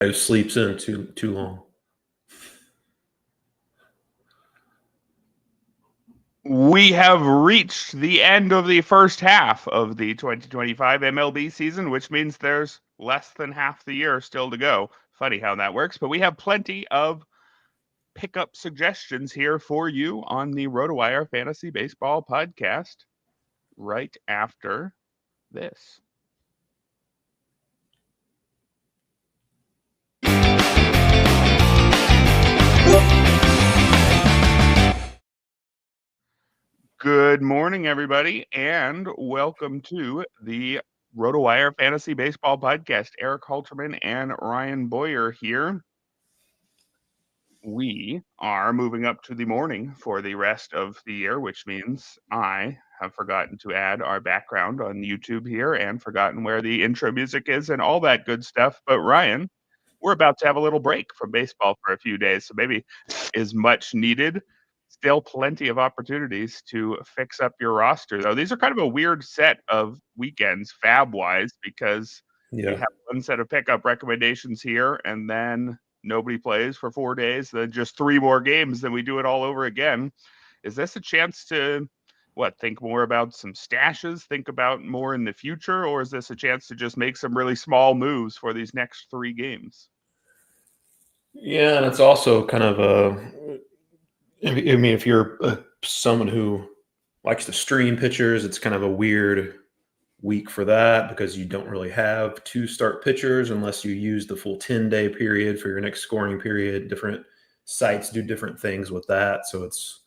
Who sleeps in too long. We have reached the end of the first half of the 2025 MLB season, which means there's less than half the year still to go. Funny how that works, but we have plenty of pickup suggestions here for you on the RotoWire Fantasy Baseball podcast right after this. Good morning, everybody, and welcome to the RotoWire Fantasy Baseball podcast. Erik Halterman and Ryan Boyer here. We are moving up to the morning for the rest of the year, which means I have forgotten to add our background on YouTube here and forgotten where the intro music is and all that good stuff. But Ryan, we're about to have a little break from baseball for a few days, so maybe is much needed. Still plenty of opportunities to fix up your roster, though. These are kind of a weird set of weekends, fab-wise, because you have one set of pickup recommendations here, and then nobody plays for 4 days, then just 3 more games, then we do it all over again. Is this a chance to, think more about some stashes, think about more in the future, or is this a chance to just make some really small moves for these next 3 games? Yeah, and it's also kind of if you're someone who likes to stream pitchers, it's kind of a weird week for that because you don't really have 2 start pitchers unless you use the full 10-day period for your next scoring period. Different sites do different things with that. So it's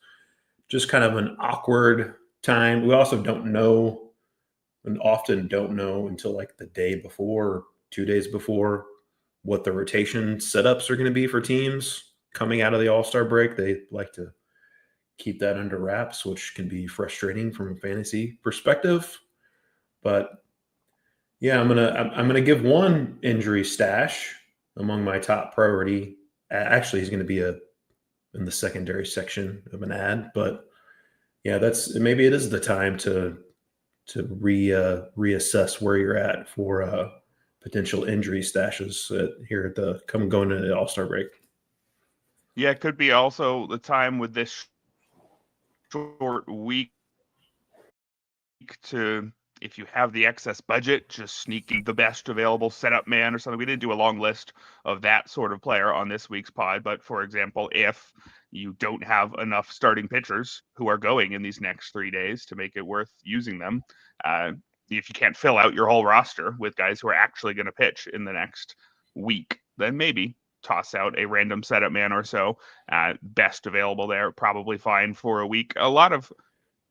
just kind of an awkward time. We also don't know and often don't know until like the day before or 2 days before what the rotation setups are going to be for teams coming out of the All-Star break. They like to keep that under wraps, which can be frustrating from a fantasy perspective. But yeah, I'm gonna give one injury stash among my top priority. Actually, he's going to be in the secondary section of an ad. But yeah, maybe it is the time to reassess where you're at for potential injury stashes here at going into the All-Star break. Yeah, it could be also the time with this short week to, if you have the excess budget, just sneaking the best available setup man or something. We didn't do a long list of that sort of player on this week's pod, but for example, if you don't have enough starting pitchers who are going in these next 3 days to make it worth using them, if you can't fill out your whole roster with guys who are actually going to pitch in the next week, then maybe toss out a random setup man or so. Best available there, probably fine for a week. A lot of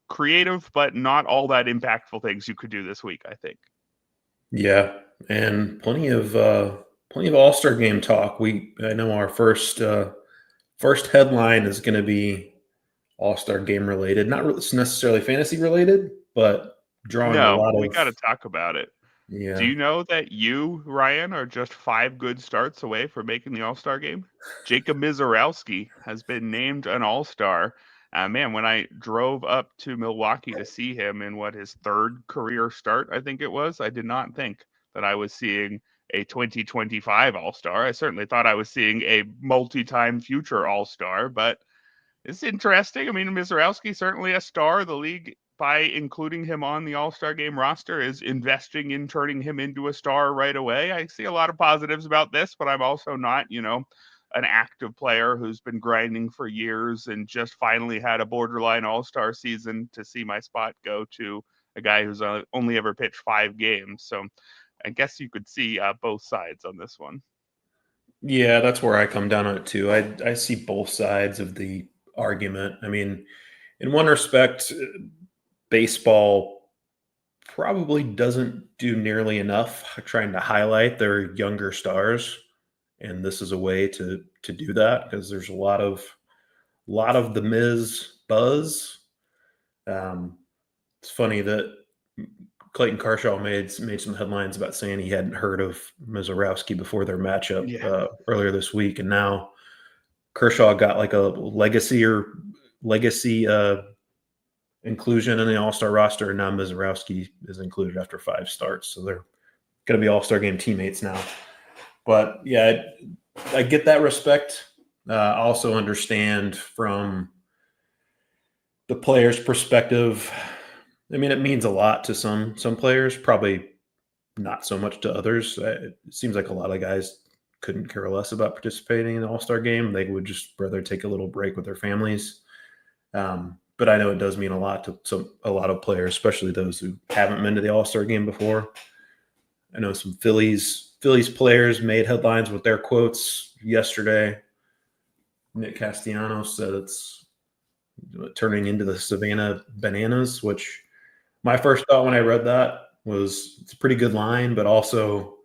creative, but not all that impactful things you could do this week, I think. Yeah, and plenty of All-Star game talk. I know our first headline is going to be All-Star game related, not necessarily fantasy related, but drawing a lot of. We got to talk about it. Yeah. Do you know that you, Ryan, are just 5 good starts away from making the All-Star game? Jacob Mizorowski has been named an All-Star. Man, when I drove up to Milwaukee to see him in his 3rd career start, I think it was, I did not think that I was seeing a 2025 All-Star. I certainly thought I was seeing a multi-time future All-Star, but it's interesting. I mean, Mizorowski, certainly a star. The league, by including him on the All-Star game roster, is investing in turning him into a star right away. I see a lot of positives about this, but I'm also not, an active player who's been grinding for years and just finally had a borderline All-Star season to see my spot go to a guy who's only ever pitched 5 games. So I guess you could see both sides on this one. Yeah, that's where I come down on it too. I see both sides of the argument. I mean, in one respect, baseball probably doesn't do nearly enough trying to highlight their younger stars, and this is a way to do that because there's a lot of the Miz buzz. It's funny that Clayton Kershaw made some headlines about saying he hadn't heard of Mizorowski before their matchup earlier this week, and now Kershaw got like a legacy inclusion in the All-Star roster, and now Mizorowski is included after 5 starts. So they're going to be All-Star game teammates now. But yeah, I get that respect. I also understand from the player's perspective. I mean, it means a lot to some players, probably not so much to others. It seems like a lot of guys couldn't care less about participating in the All-Star game. They would just rather take a little break with their families. But I know it does mean a lot to a lot of players, especially those who haven't been to the All-Star game before. I know some Phillies players made headlines with their quotes yesterday. Nick Castellanos said it's turning into the Savannah Bananas, which my first thought when I read that was it's a pretty good line, but also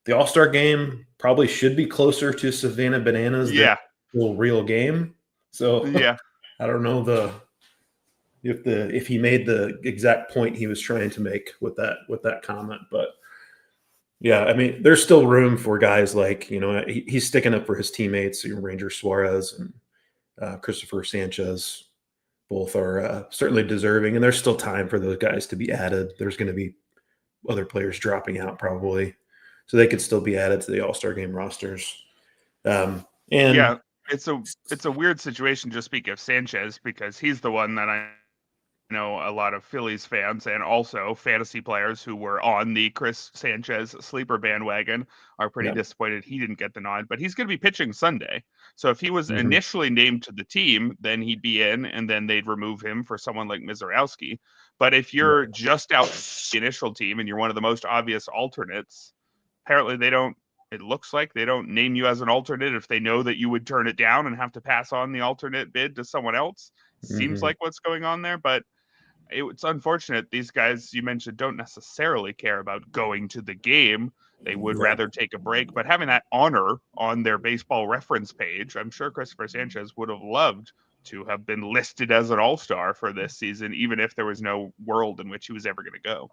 the All-Star game probably should be closer to Savannah Bananas than Yeah. the real game. So Yeah. I don't know if he made the exact point he was trying to make with that comment, but yeah, I mean, there's still room for guys like he's sticking up for his teammates, Ranger Suarez and Christopher Sanchez. Both are certainly deserving, and there's still time for those guys to be added. There's going to be other players dropping out probably, so they could still be added to the All-Star game rosters. And Yeah, it's a weird situation. Just speak of Sanchez because he's the one that I know a lot of Phillies fans and also fantasy players who were on the Chris Sanchez sleeper bandwagon are pretty yeah, disappointed he didn't get the nod, but he's going to be pitching Sunday. So if he was mhm, initially named to the team, then he'd be in and then they'd remove him for someone like Mizorowski. But if you're right. just out the initial team and you're one of the most obvious alternates, apparently they don't it looks like they don't name you as an alternate if they know that you would turn it down and have to pass on the alternate bid to someone else. Seems Mhm, like what's going on there, but it's unfortunate. These guys you mentioned don't necessarily care about going to the game. They would right. rather take a break, but having that honor on their baseball reference page, I'm sure Christopher Sanchez would have loved to have been listed as an all-star for this season, even if there was no world in which he was ever going to go.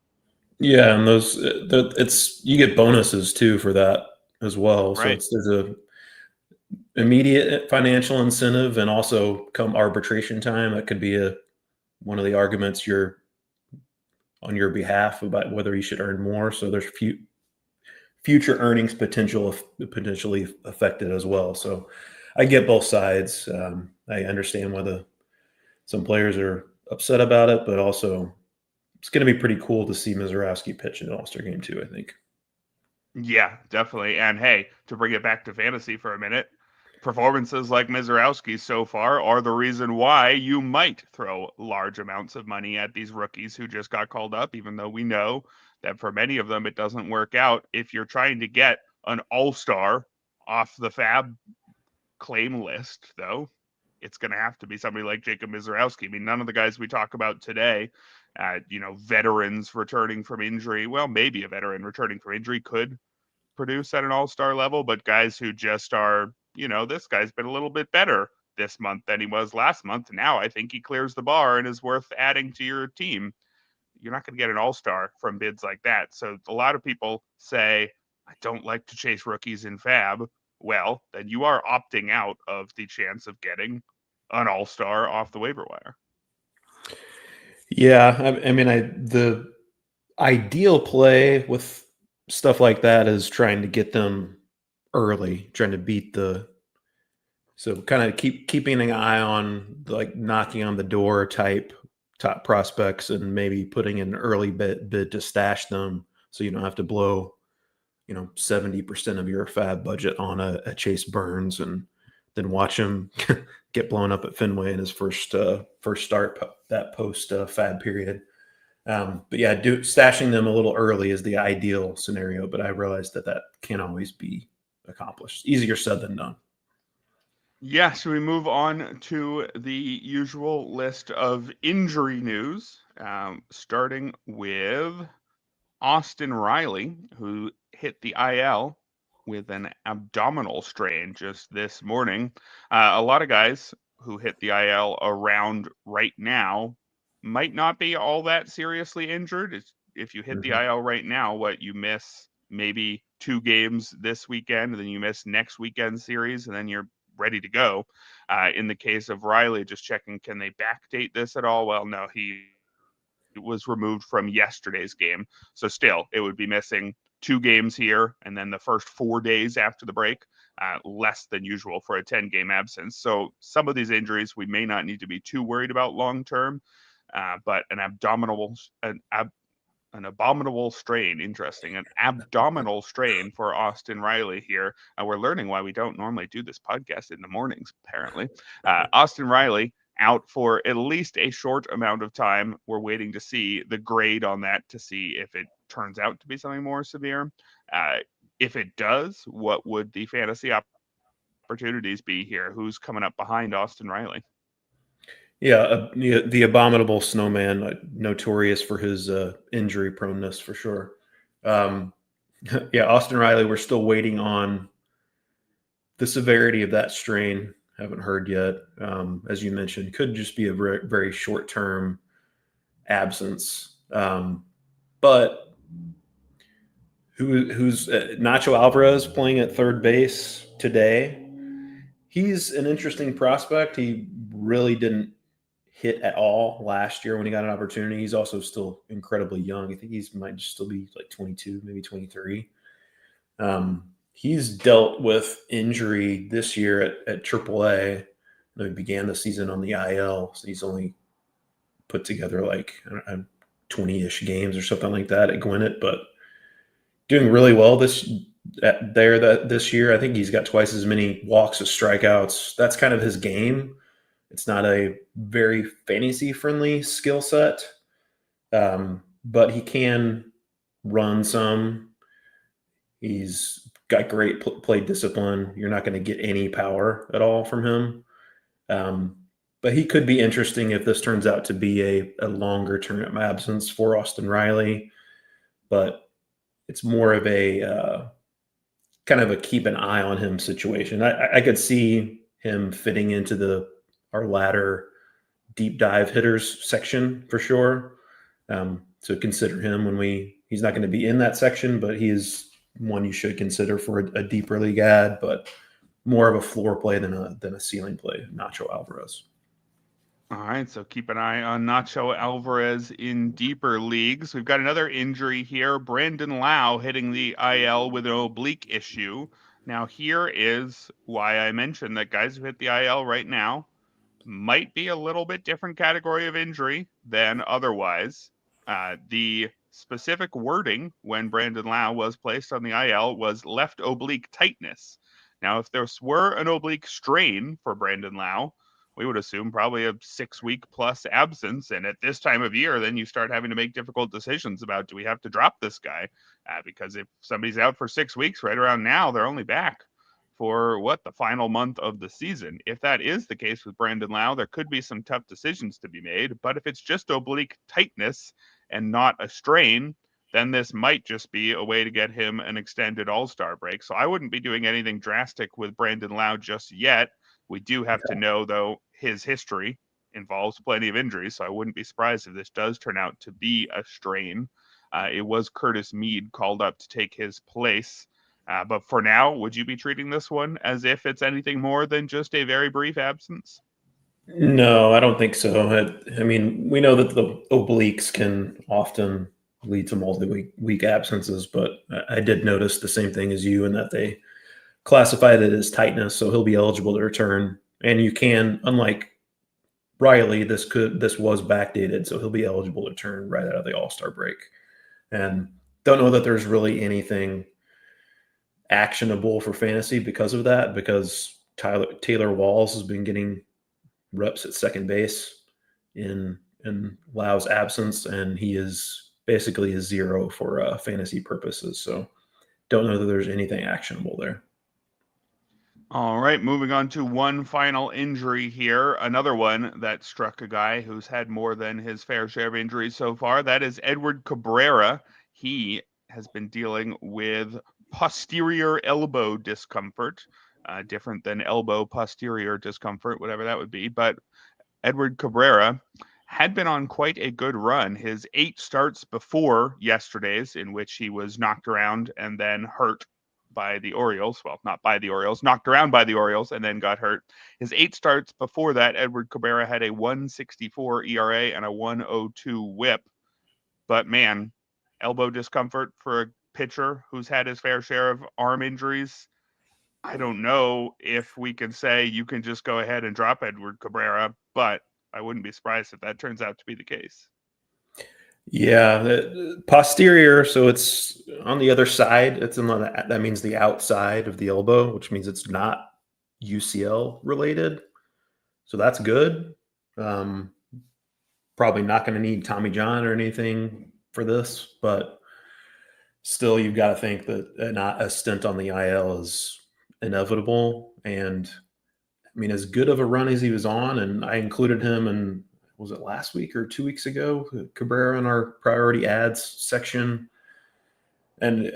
Yeah, and it's you get bonuses too for that as well. So Right. there's a immediate financial incentive, and also come arbitration time, that could be one of the arguments you're on your behalf about whether you should earn more. So there's future earnings potentially affected as well. So I get both sides. I understand why some players are upset about it, but also it's going to be pretty cool to see Mizorowski pitch in an All-Star game too, I think. Yeah, definitely. And hey, to bring it back to fantasy for a minute, performances like Mizorowski so far are the reason why you might throw large amounts of money at these rookies who just got called up, even though we know that for many of them it doesn't work out. If you're trying to get an all-star off the Fab claim list, though, it's going to have to be somebody like Jacob Mizorowski. I mean, none of the guys we talk about today, veterans returning from injury, well, maybe a veteran returning from injury could produce at an all-star level, but guys who just are, this guy's been a little bit better this month than he was last month. Now I think he clears the bar and is worth adding to your team. You're not going to get an all-star from bids like that. So a lot of people say, I don't like to chase rookies in Fab. Well, then you are opting out of the chance of getting an all-star off the waiver wire. Yeah, I mean, the ideal play with stuff like that is trying to get them early, trying to beat so kind of keeping an eye on like knocking on the door type top prospects, and maybe putting in an early bid to stash them so you don't have to blow 70% of your fab budget on a Chase Burns and then watch him get blown up at Fenway in his first start that post fab period. But yeah, stashing them a little early is the ideal scenario, but I realize that can't always be accomplished. Easier said than done. Yeah, should we move on to the usual list of injury news? Starting with Austin Riley, who hit the IL with an abdominal strain just this morning. A lot of guys who hit the IL around right now might not be all that seriously injured. If you hit the Mhm. IL right now, what you miss maybe 2 games this weekend, and then you miss next weekend series, and then you're ready to go. In the case of Riley, just checking, can they backdate this at all? Well, no, he was removed from yesterday's game. So still, it would be missing 2 games here, and then the first 4 days after the break, less than usual for a 10-game absence. So some of these injuries we may not need to be too worried about long term, but an abominable strain, interesting, an abdominal strain for Austin Riley here. We're learning why we don't normally do this podcast in the mornings, apparently. Austin Riley out for at least a short amount of time. We're waiting to see the grade on that to see if it turns out to be something more severe. If it does, what would the fantasy opportunities be here? Who's coming up behind Austin Riley? Yeah, the abominable snowman, notorious for his injury proneness for sure. Yeah, Austin Riley, we're still waiting on the severity of that strain. Haven't heard yet. As you mentioned, could just be a very, very short-term absence. But who's Nacho Alvarez playing at third base today? He's an interesting prospect. He really didn't hit at all last year when he got an opportunity. He's also still incredibly young. I think he might just still be like 22, maybe 23. He's dealt with injury this year at AAA. He began the season on the IL, so he's only put together like 20-ish games or something like that at Gwinnett, but doing really well this year. I think he's got twice as many walks as strikeouts. That's kind of his game. It's not a very fantasy-friendly skill set, but he can run some. He's got great play discipline. You're not going to get any power at all from him. But he could be interesting if this turns out to be a longer-term absence for Austin Riley. But it's more of a kind of a keep an eye on him situation. I could see him fitting into our ladder deep dive hitters section for sure. So consider him he's not going to be in that section, but he is one you should consider for a deeper league ad, but more of a floor play than a ceiling play, Nacho Alvarez. All right, so keep an eye on Nacho Alvarez in deeper leagues. We've got another injury here. Brandon Lau hitting the IL with an oblique issue. Now, here is why I mentioned that guys who hit the IL right now might be a little bit different category of injury than otherwise. The specific wording when Brandon Lau was placed on the IL was left oblique tightness. Now, if there were an oblique strain for Brandon Lau, we would assume probably a 6-week plus absence. And at this time of year, then you start having to make difficult decisions about, do we have to drop this guy? Because if somebody's out for 6 weeks right around now, they're only back for the final month of the season. If that is the case with Brandon Lau, there could be some tough decisions to be made. But if it's just oblique tightness and not a strain, then this might just be a way to get him an extended all-star break. So I wouldn't be doing anything drastic with Brandon Lau just yet. We do have to know, though, his history involves plenty of injuries, so I wouldn't be surprised if this does turn out to be a strain. It was Curtis Mead called up to take his place. But for now, would you be treating this one as if it's anything more than just a very brief absence? No, I don't think so. I mean, we know that the obliques can often lead to multi-week absences, but I did notice the same thing as you in that they classified it as tightness, so he'll be eligible to return. And you can, unlike Riley, this was backdated, so he'll be eligible to return right out of the All-Star break. And don't know that there's really anything actionable for fantasy because of that, because Taylor Walls has been getting reps at second base in Lau's absence, and he is basically a zero for fantasy purposes. So don't know that there's anything actionable there. All right, moving on to one final injury here. Another one that struck a guy who's had more than his fair share of injuries so far. That is Edward Cabrera. He has been dealing with posterior elbow discomfort, different than elbow posterior discomfort, whatever that would be. But Edward Cabrera had been on quite a good run. His 8 starts before yesterday's, in which he was knocked around and then hurt by the Orioles. Well, not by the Orioles, knocked around by the Orioles and then got hurt. His 8 starts before that, Edward Cabrera had a 1.64 ERA and a 1.02 WHIP. But man, elbow discomfort for a pitcher who's had his fair share of arm injuries. I don't know if we can say you can just go ahead and drop Edward Cabrera, but I wouldn't be surprised if that turns out to be the case. Yeah, the posterior, so it's on the other side. It's in that means the outside of the elbow, which means it's not UCL related. So that's good. Probably not going to need Tommy John or anything for this, but still, you've got to think that not a stint on the IL is inevitable. And I mean, as good of a run as he was on, and I included him in, was it last week or 2 weeks ago, Cabrera in our priority ads section. And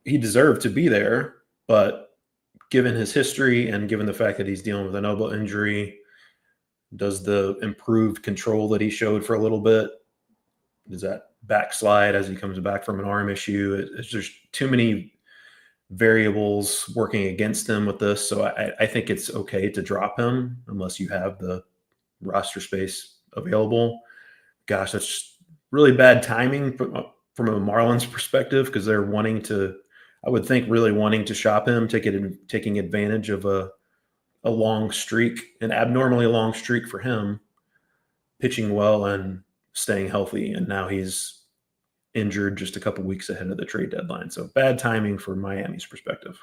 he deserved to be there, but given his history and given the fact that he's dealing with an elbow injury, does the improved control that he showed for a little bit, does that backslide as he comes back from an arm issue? It's just too many variables working against him with this. So I think it's okay to drop him unless you have the roster space available. Gosh, that's really bad timing from a Marlins perspective, because they're wanting to, I would think, really wanting to shop him, taking advantage of a long streak, an abnormally long streak for him, pitching well and staying healthy. And now he's injured just a couple weeks ahead of the trade deadline. So bad timing for Miami's perspective.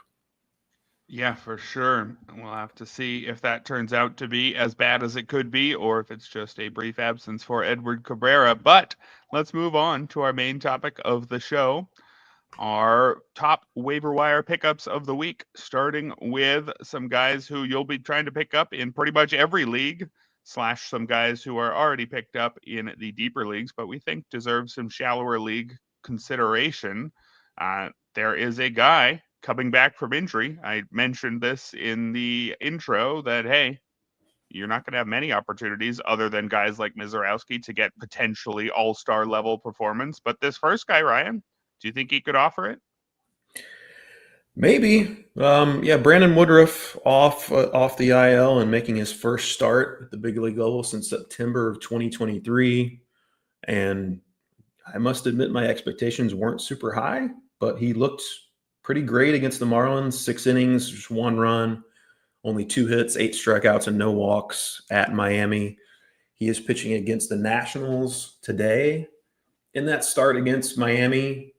Yeah, for sure. We'll have to see if that turns out to be as bad as it could be, or if it's just a brief absence for Edward Cabrera. But let's move on to our main topic of the show, our top waiver wire pickups of the week, starting with some guys who you'll be trying to pick up in pretty much every league, / some guys who are already picked up in the deeper leagues, but we think deserve some shallower league consideration. There is a guy coming back from injury. I mentioned this in the intro that, hey, you're not going to have many opportunities other than guys like Mizorowski to get potentially all-star level performance. But this first guy, Ryan, do you think he could offer it? Maybe. Yeah, Brandon Woodruff off the IL and making his first start at the big league level since September of 2023. And I must admit my expectations weren't super high, but he looked pretty great against the Marlins. 6 innings, just 1 run, only 2 hits, 8 strikeouts, and no walks at Miami. He is pitching against the Nationals today. In that start against Miami,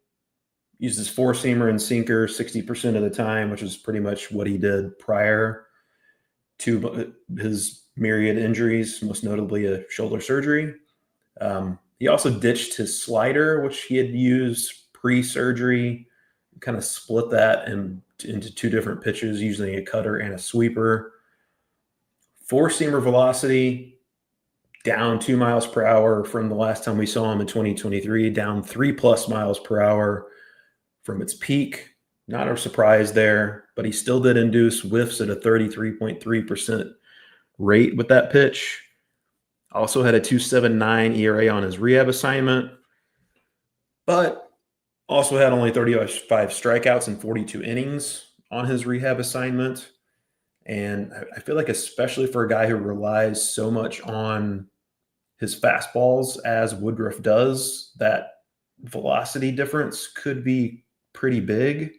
uses 4-seamer and sinker 60% of the time, which is pretty much what he did prior to his myriad injuries, most notably a shoulder surgery. He also ditched his slider, which he had used pre-surgery, kind of split that into 2 different pitches, using a cutter and a sweeper. 4-seamer velocity down 2 miles per hour from the last time we saw him in 2023, down 3+ miles per hour from its peak. Not a surprise there, but he still did induce whiffs at a 33.3% rate with that pitch. Also had a 2.79 ERA on his rehab assignment, but also had only 35 strikeouts and 42 innings on his rehab assignment. And I feel like, especially for a guy who relies so much on his fastballs as Woodruff does, that velocity difference could be pretty big.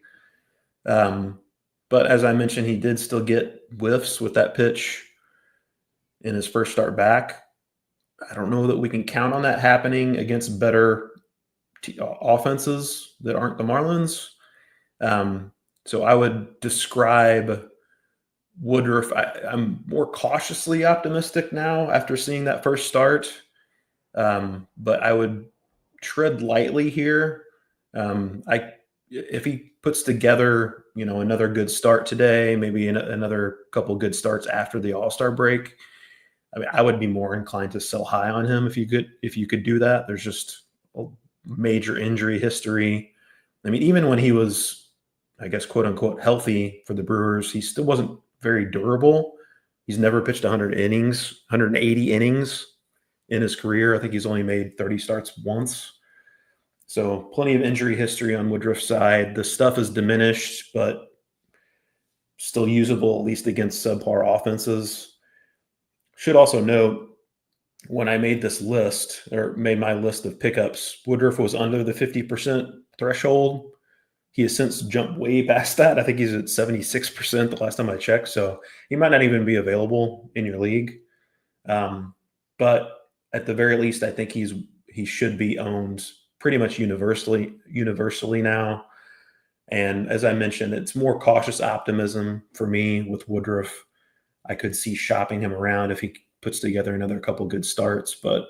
But as I mentioned, he did still get whiffs with that pitch in his first start back. I don't know that we can count on that happening against better offenses that aren't the Marlins. So I would describe Woodruff, I'm more cautiously optimistic now after seeing that first start. But I would tread lightly here. If he puts together, another good start today, maybe another couple good starts after the All-Star break, I mean, I would be more inclined to sell high on him if you could do that. There's just a major injury history. I mean, even when he was, I guess, quote unquote, healthy for the Brewers, he still wasn't very durable. He's never pitched 180 innings in his career. I think he's only made 30 starts once. So plenty of injury history on Woodruff's side. The stuff is diminished, but still usable, at least against subpar offenses. Should also note, when I made this list, or made my list of pickups, Woodruff was under the 50% threshold. He has since jumped way past that. I think he's at 76% the last time I checked. So he might not even be available in your league. But at the very least, I think he should be owned pretty much universally now. And as I mentioned, it's more cautious optimism for me with Woodruff. I could see shopping him around if he puts together another couple good starts, but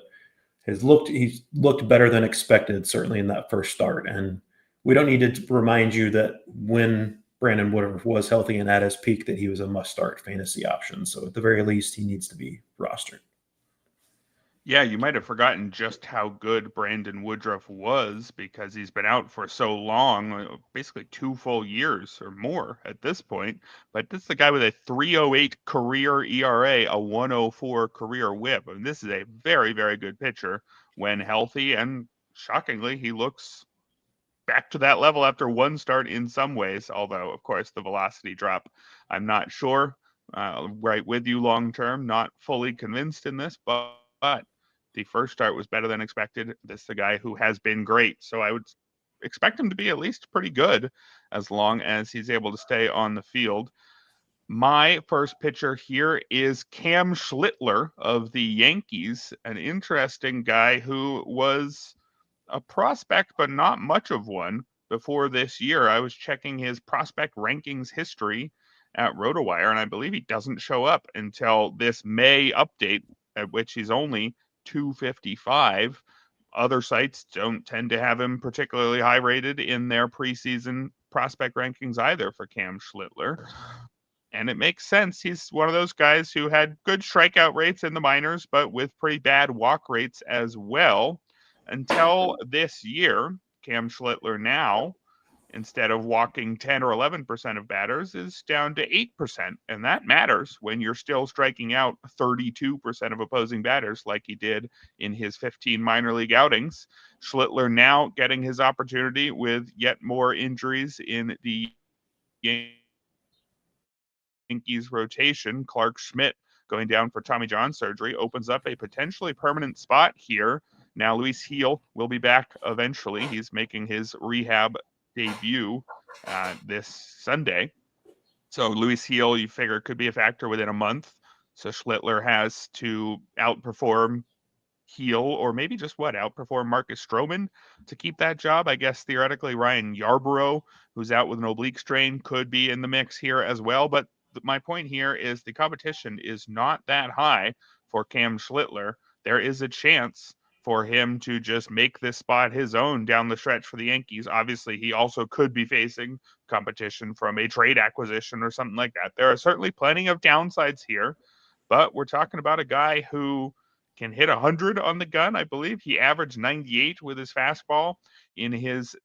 he's looked better than expected, certainly in that first start. And we don't need to remind you that when Brandon Woodruff was healthy and at his peak, that he was a must-start fantasy option. So at the very least, he needs to be rostered. Yeah, you might have forgotten just how good Brandon Woodruff was because he's been out for so long, basically 2 full years or more at this point. But this is the guy with a 3.08 career ERA, a 1.04 career WHIP. I mean, this is a very, very good pitcher when healthy, and shockingly, he looks back to that level after one start in some ways. Although, of course, the velocity drop, I'm not sure. Right with you long term, not fully convinced in this, but the first start was better than expected. This is a guy who has been great. So I would expect him to be at least pretty good as long as he's able to stay on the field. My first pitcher here is Cam Schlittler of the Yankees, an interesting guy who was a prospect, but not much of one before this year. I was checking his prospect rankings history at RotoWire, and I believe he doesn't show up until this May update, at which he's only 255. Other sites don't tend to have him particularly high rated in their preseason prospect rankings either for Cam Schlittler. And it makes sense. He's one of those guys who had good strikeout rates in the minors, but with pretty bad walk rates as well. Until this year, Cam Schlittler now, instead of walking 10 or 11% of batters, is down to 8%. And that matters when you're still striking out 32% of opposing batters like he did in his 15 minor league outings. Schlittler now getting his opportunity with yet more injuries in the Yankees rotation. Clark Schmidt going down for Tommy John surgery opens up a potentially permanent spot here. Now Luis Gil will be back eventually. He's making his rehab debut this Sunday. So Luis Gil, you figure, could be a factor within a month. So Schlittler has to outperform Gil, or maybe just outperform Marcus Stroman to keep that job. I guess theoretically Ryan Yarbrough, who's out with an oblique strain, could be in the mix here as well. But my point here is the competition is not that high for Cam Schlittler. There is a chance for him to just make this spot his own down the stretch for the Yankees. Obviously, he also could be facing competition from a trade acquisition or something like that. There are certainly plenty of downsides here, but we're talking about a guy who can hit 100 on the gun. I believe he averaged 98 with his fastball in his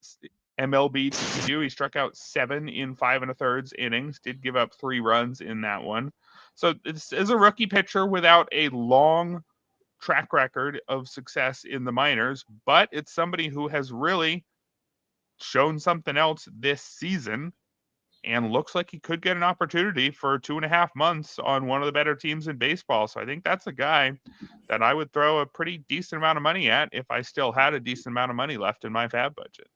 MLB debut. He struck out 7 in 5 1/3 innings, did give up 3 runs in that one. So this is a rookie pitcher without a long track record of success in the minors, but it's somebody who has really shown something else this season and looks like he could get an opportunity for 2.5 months on one of the better teams in baseball. So I think that's a guy that I would throw a pretty decent amount of money at if I still had a decent amount of money left in my fab budget.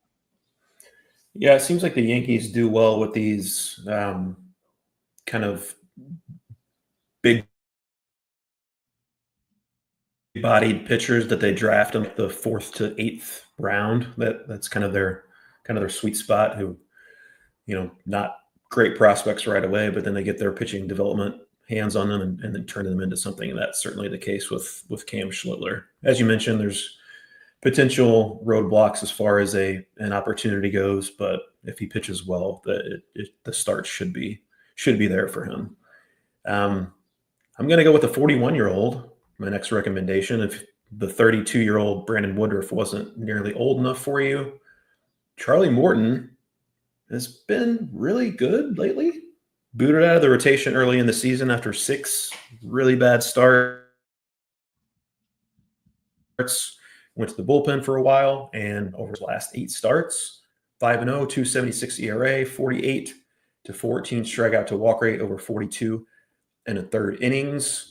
Yeah, it seems like the Yankees do well with these kind of big bodied pitchers that they draft in the 4th to 8th round. That's kind of their sweet spot, who, not great prospects right away, but then they get their pitching development hands on them and then turn them into something. And that's certainly the case with Cam Schlittler. As you mentioned, there's potential roadblocks as far as an opportunity goes, but if he pitches well, the start should be there for him. I'm going to go with the 41-year-old. My next recommendation, if the 32-year-old Brandon Woodruff wasn't nearly old enough for you, Charlie Morton has been really good lately. Booted out of the rotation early in the season after 6 really bad starts. Went to the bullpen for a while, and over his last 8 starts, 5-0, 2.76 ERA, 48 to 14 strikeout to walk rate over 42 and a third innings.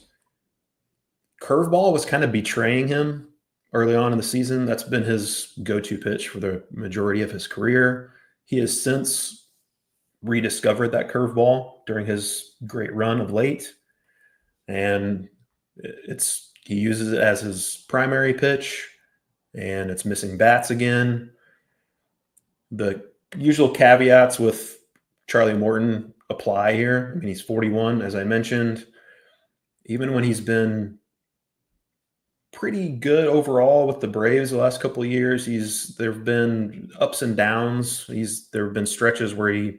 Curveball was kind of betraying him early on in the season. That's been his go-to pitch for the majority of his career. He has since rediscovered that curveball during his great run of late, and he uses it as his primary pitch, and it's missing bats again. The usual caveats with Charlie Morton apply here. I mean, he's 41, as I mentioned. Even when he's been pretty good overall with the Braves the last couple of years, there have been ups and downs. There have been stretches where you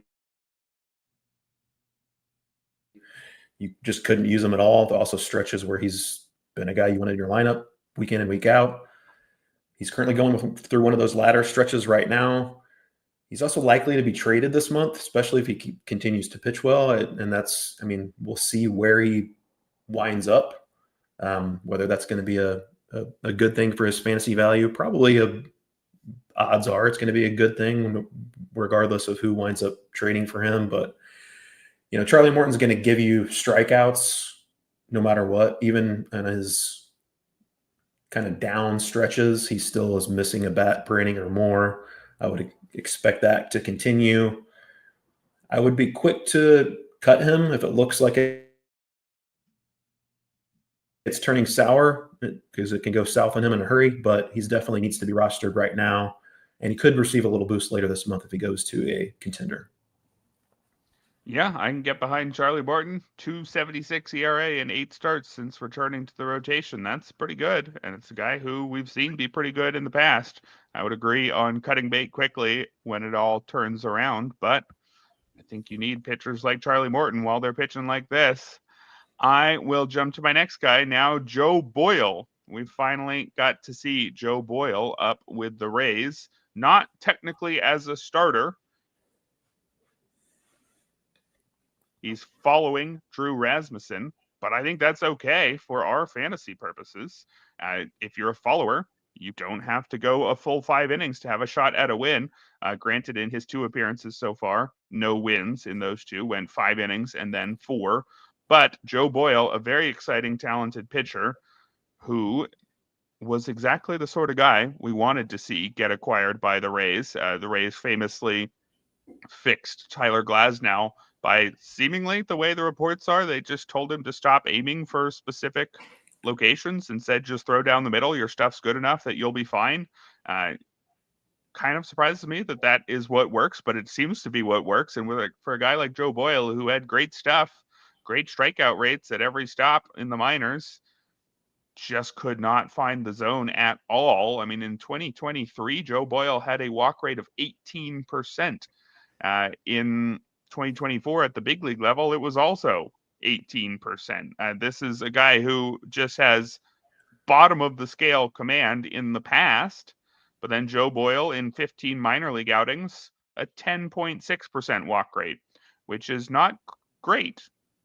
just couldn't use him at all. There are also stretches where he's been a guy you wanted in your lineup week in and week out. He's currently going through one of those latter stretches right now. He's also likely to be traded this month, especially if he continues to pitch well. And we'll see where he winds up, whether that's going to be a good thing for his fantasy value. Probably odds are it's going to be a good thing, regardless of who winds up trading for him. But, Charlie Morton's going to give you strikeouts no matter what. Even in his kind of down stretches, he still is missing a bat per inning or more. I would expect that to continue. I would be quick to cut him if it looks like it's turning sour, because it can go south on him in a hurry, but he definitely needs to be rostered right now. And he could receive a little boost later this month if he goes to a contender. Yeah, I can get behind Charlie Morton. 2.76 ERA and 8 starts since returning to the rotation. That's pretty good. And it's a guy who we've seen be pretty good in the past. I would agree on cutting bait quickly when it all turns around, but I think you need pitchers like Charlie Morton while they're pitching like this. I will jump to my next guy now, Joe Boyle. We finally got to see Joe Boyle up with the Rays, not technically as a starter. He's following Drew Rasmussen, but I think that's okay for our fantasy purposes. If you're a follower, you don't have to go a full 5 innings to have a shot at a win. Granted, in his 2 appearances so far, no wins in those 2, went 5 innings and then 4. But Joe Boyle, a very exciting, talented pitcher who was exactly the sort of guy we wanted to see get acquired by the Rays. The Rays famously fixed Tyler Glasnow by seemingly, the way the reports are, they just told him to stop aiming for specific locations and said, just throw down the middle. Your stuff's good enough that you'll be fine. Kind of surprises me that is what works, but it seems to be what works. And for a guy like Joe Boyle, who had great stuff, great strikeout rates at every stop in the minors, just could not find the zone at all. I mean, in 2023, Joe Boyle had a walk rate of 18%. In 2024 at the big league level, it was also 18%. This is a guy who just has bottom of the scale command in the past, but then Joe Boyle in 15 minor league outings, a 10.6% walk rate, which is not great.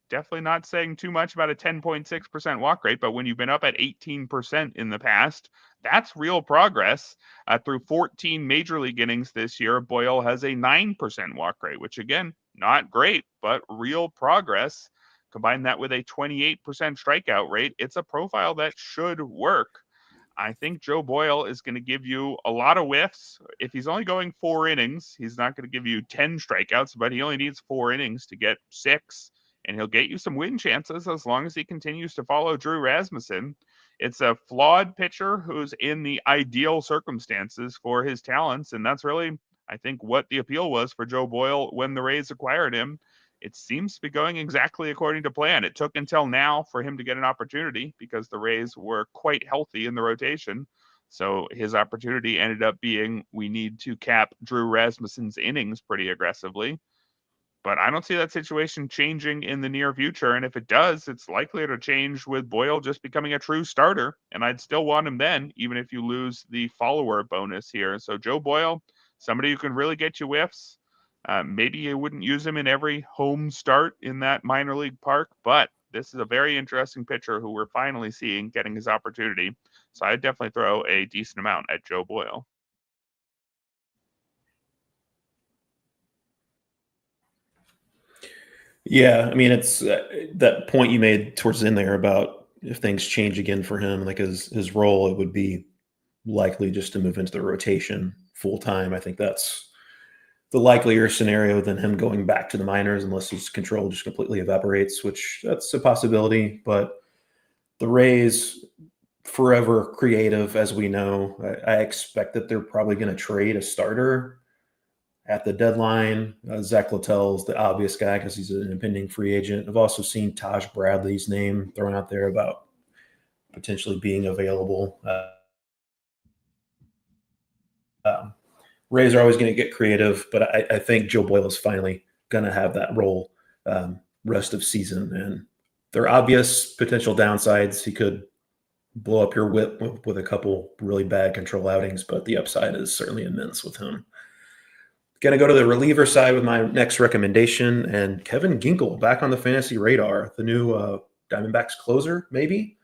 Definitely not saying too much about a 10.6% walk rate, but when you've been up at 18% in the past, that's real progress. Through 14 major league innings this year, Boyle has a 9% walk rate, which again, not great, but real progress. Combine that with a 28% strikeout rate, it's a profile that should work. I think Joe Boyle is going to give you a lot of whiffs. If he's only going 4 innings, he's not going to give you 10 strikeouts, but he only needs 4 innings to get 6. And he'll get you some win chances as long as he continues to follow Drew Rasmussen. It's a flawed pitcher who's in the ideal circumstances for his talents, and that's really, I think, what the appeal was for Joe Boyle when the Rays acquired him. It seems to be going exactly according to plan. It took until now for him to get an opportunity because the Rays were quite healthy in the rotation. So his opportunity ended up being, we need to cap Drew Rasmussen's innings pretty aggressively. But I don't see that situation changing in the near future. And if it does, it's likely to change with Boyle just becoming a true starter. And I'd still want him then, even if you lose the follower bonus here. So Joe Boyle, somebody who can really get you whiffs. Maybe you wouldn't use him in every home start in that minor league park, but this is a very interesting pitcher who we're finally seeing getting his opportunity. So I'd definitely throw a decent amount at Joe Boyle. Yeah, I mean, it's that point you made towards the end there about if things change again for him, like his role, it would be likely just to move into the rotation full time. I think that's the likelier scenario than him going back to the minors unless his control just completely evaporates, which that's a possibility. But the Rays, forever creative, as we know. I expect that they're probably going to trade a starter at the deadline. Zach Littell's the obvious guy because he's an impending free agent. I've also seen Taj Bradley's name thrown out there about potentially being available. Rays are always going to get creative, but I think Joe Boyle is finally going to have that role rest of season. And there are obvious potential downsides. He could blow up your whip with a couple really bad control outings, but the upside is certainly immense with him. Going to go to the reliever side with my next recommendation, and Kevin Ginkel back on the fantasy radar, the new Diamondbacks closer, maybe.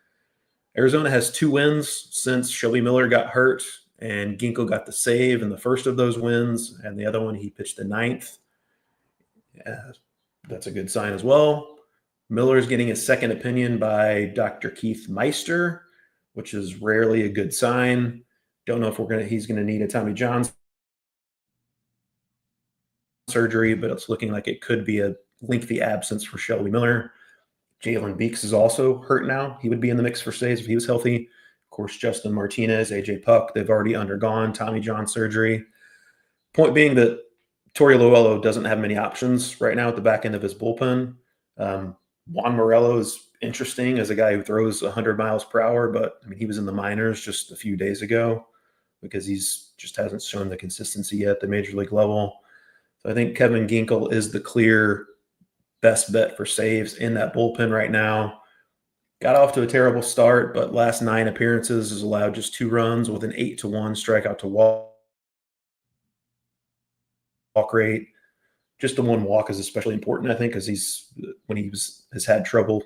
Arizona has 2 wins since Shelby Miller got hurt, and Ginkel got the save in the first of those wins, and the other one he pitched the 9th. That's a good sign as well. Miller's getting a second opinion by Dr. Keith Meister, which is rarely a good sign. Don't know if he's going to need a Tommy John surgery, but it's looking like it could be a lengthy absence for Shelby Miller. Jalen Beeks is also hurt now. He would be in the mix for saves if he was healthy. Of course, Justin Martinez, AJ Puck, they've already undergone Tommy John surgery. Point being that Torey Luello doesn't have many options right now at the back end of his bullpen. Juan Morello is interesting as a guy who throws 100 miles per hour, but I mean, he was in the minors just a few days ago because he's just hasn't shown the consistency yet at the major league level. So I think Kevin Ginkel is the clear best bet for saves in that bullpen right now. Got off to a terrible start, but last 9 appearances has allowed just 2 runs with an 8-1 strikeout to walk rate. Just the 1 walk is especially important, I think, because has had trouble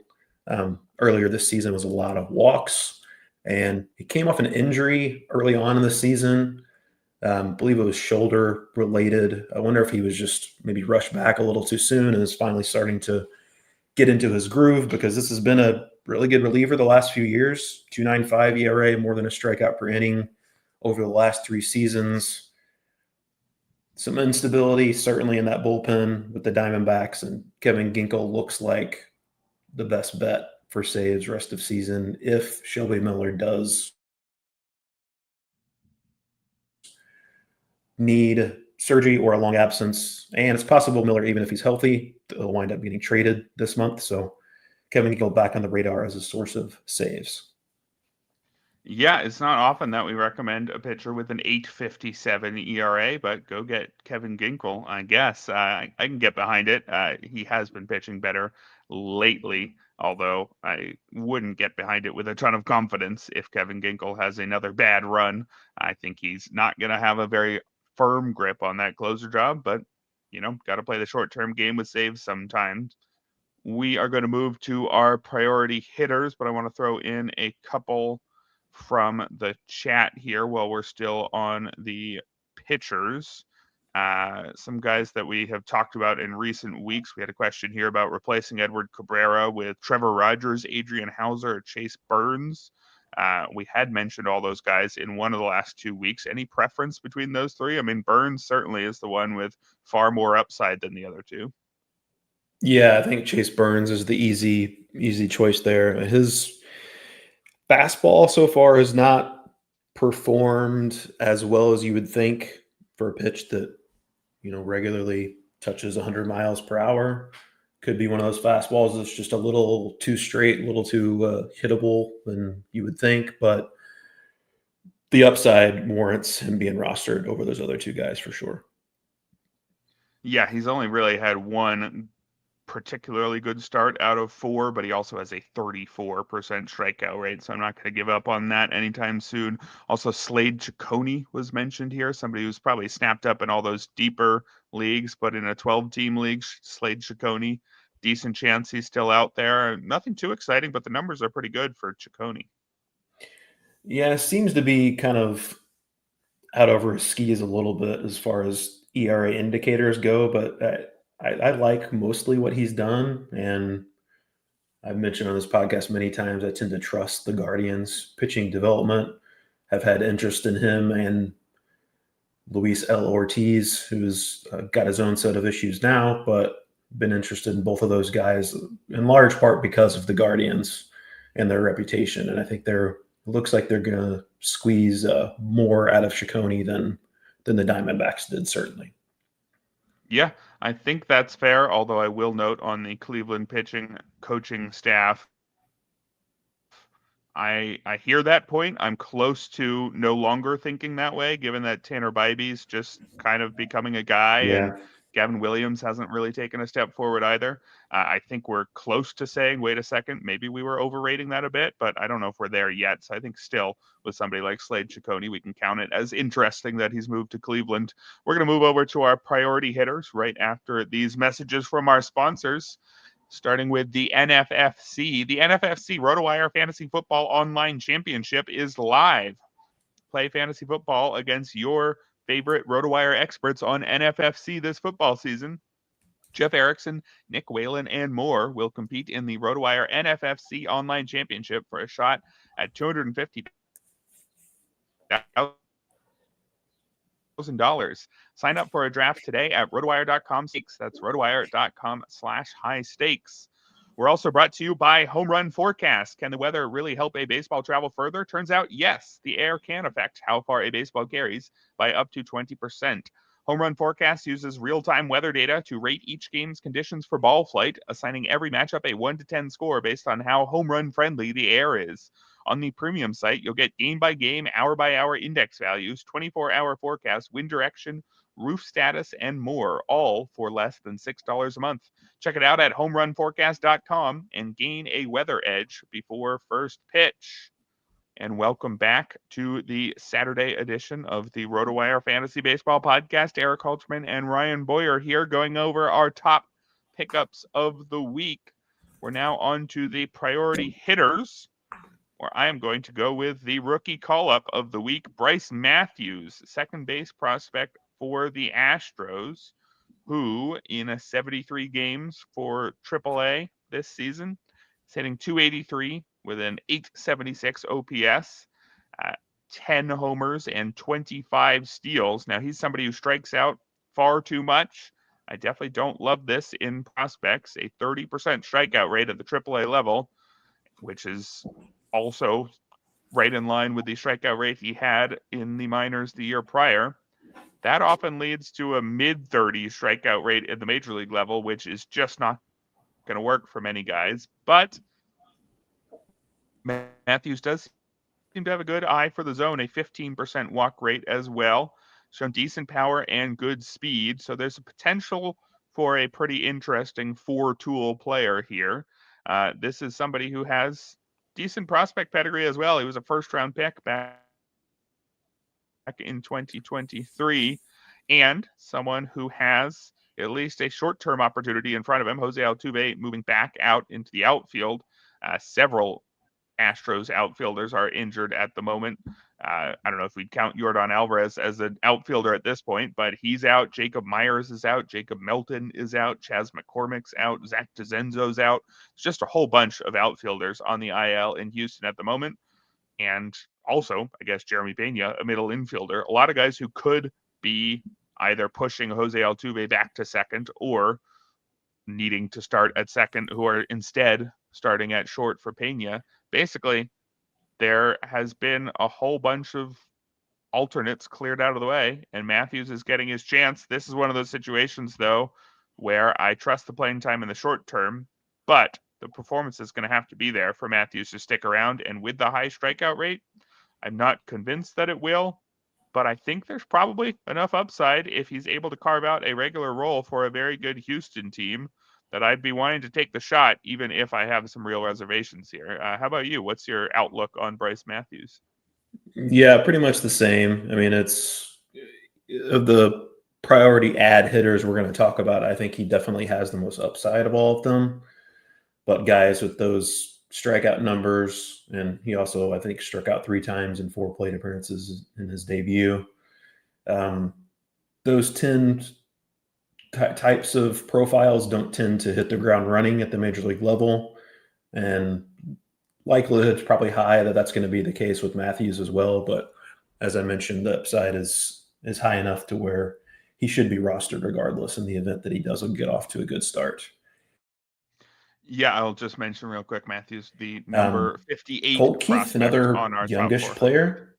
earlier this season was a lot of walks, and he came off an injury early on in the season. I believe it was shoulder related. I wonder if he was just maybe rushed back a little too soon and is finally starting to get into his groove, because this has been a really good reliever the last few years. 2.95 ERA, more than a strikeout per inning over the last 3 seasons. Some instability certainly in that bullpen with the Diamondbacks, and Kevin Ginkel looks like the best bet for saves rest of season if Shelby Miller does need surgery or a long absence. And it's possible Miller, even if he's healthy, will wind up getting traded this month. So Kevin Ginkel back on the radar as a source of saves. Yeah, it's not often that we recommend a pitcher with an 8.57 ERA, but go get Kevin Ginkel, I guess. I can get behind it. He has been pitching better lately, although I wouldn't get behind it with a ton of confidence if Kevin Ginkel has another bad run. I think he's not going to have a very firm grip on that closer job, but, got to play the short-term game with saves sometimes. We are going to move to our priority hitters, but I want to throw in a couple from the chat here while we're still on the pitchers. Some guys that we have talked about in recent weeks. We had a question here about replacing Edward Cabrera with Trevor Rogers, Adrian Hauser, or Chase Burns. We had mentioned all those guys in one of the last 2 weeks. Any preference between those 3? I mean, Burns certainly is the one with far more upside than the other 2. Yeah, I think Chase Burns is the easy choice there. His fastball so far has not performed as well as you would think for a pitch that, regularly touches 100 miles per hour. Could be one of those fastballs that's just a little too straight, a little too hittable than you would think. But the upside warrants him being rostered over those other 2 guys for sure. Yeah, he's only really had one particularly good start out of 4, but he also has a 34% strikeout rate, so I'm not going to give up on that anytime soon. Also, Slade Ciccone was mentioned here, somebody who's probably snapped up in all those deeper leagues, but in a 12-team league, Slade Ciccone, decent chance he's still out there. Nothing too exciting, but the numbers are pretty good for Ciccone. Yeah, it seems to be kind of out over his skis a little bit as far as ERA indicators go, but I like mostly what he's done. And I've mentioned on this podcast many times, I tend to trust the Guardians pitching development. Have had interest in him and Luis L. Ortiz, who's got his own set of issues now, but been interested in both of those guys in large part because of the Guardians and their reputation. And I think it looks like they're going to squeeze more out of Ciccone than the Diamondbacks did, certainly. Yeah, I think that's fair, although I will note on the Cleveland pitching coaching staff, I hear that point. I'm close to no longer thinking that way, given that Tanner Bybee's just kind of becoming a guy, and Gavin Williams hasn't really taken a step forward either. I think we're close to saying, wait a second, maybe we were overrating that a bit, but I don't know if we're there yet. So I think still with somebody like Slade Ciccone, we can count it as interesting that he's moved to Cleveland. We're going to move over to our priority hitters right after these messages from our sponsors. Starting with the NFFC. The NFFC RotoWire Fantasy Football Online Championship is live. Play fantasy football against your favorite RotoWire experts on NFFC this football season. Jeff Erickson, Nick Whalen, and more will compete in the RotoWire NFFC Online Championship for a shot at $250,000. Sign up for a draft today at rotowire.com. That's rotowire.com/high stakes. We're also brought to you by Home Run Forecast. Can the weather really help a baseball travel further? Turns out, yes, the air can affect how far a baseball carries by up to 20%. Home Run Forecast uses real-time weather data to rate each game's conditions for ball flight, assigning every matchup a 1 to 10 score based on how home run friendly the air is. On the premium site, you'll get game-by-game, hour-by-hour index values, 24-hour forecast, wind direction, roof status, and more, all for less than $6 a month. Check it out at homerunforecast.com and gain a weather edge before first pitch. And welcome back to the Saturday edition of the RotoWire Fantasy Baseball Podcast. Erik Halterman and Ryan Boyer here going over our top pickups of the week. We're now on to the priority hitters, where I am going to go with the rookie call-up of the week, Bryce Matthews, second base prospect for the Astros, who in 73 games for AAA this season is hitting .283 with an .876 OPS, 10 homers, and 25 steals. Now, he's somebody who strikes out far too much. I definitely don't love this in prospects, a 30% strikeout rate at the AAA level, which is also right in line with the strikeout rate he had in the minors the year prior. That often leads to a mid-30s strikeout rate at the major league level, which is just not going to work for many guys. But Matthews does seem to have a good eye for the zone, a 15% walk rate as well. Shown decent power and good speed, so there's a potential for a pretty interesting four-tool player here. This is somebody who has decent prospect pedigree as well. He was a first-round pick back in 2023, and someone who has at least a short-term opportunity in front of him. Jose Altuve moving back out into the outfield. Several Astros outfielders are injured at the moment. I don't know if we'd count Yordan Alvarez as an outfielder at this point, but he's out. Jacob Myers is out. Jacob Melton is out. Chas McCormick's out. Zach DeZenzo's out. It's just a whole bunch of outfielders on the IL in Houston at the moment. And also, I guess, Jeremy Pena, a middle infielder. A lot of guys who could be either pushing Jose Altuve back to second or needing to start at second, who are instead starting at short for Pena. Basically, there has been a whole bunch of alternates cleared out of the way, and Matthews is getting his chance. This is one of those situations, though, where I trust the playing time in the short term, but the performance is going to have to be there for Matthews to stick around. And with the high strikeout rate, I'm not convinced that it will, but I think there's probably enough upside if he's able to carve out a regular role for a very good Houston team that I'd be wanting to take the shot, even if I have some real reservations here. How about you? What's your outlook on Bryce Matthews? Yeah, pretty much the same. I mean, it's of the priority ad hitters we're going to talk about. I think he definitely has the most upside of all of them. But guys with those strikeout numbers, and he also, I think, struck out 3 times in 4 plate appearances in his debut. Those 10 types of profiles don't tend to hit the ground running at the major league level, and likelihood's probably high that that's going to be the case with Matthews as well. But as I mentioned, the upside is is high enough to where he should be rostered regardless in the event that he doesn't get off to a good start. Yeah, I'll just mention real quick, Matthews, the number 58 Colt Keith, prospect another on our top youngish 4. player.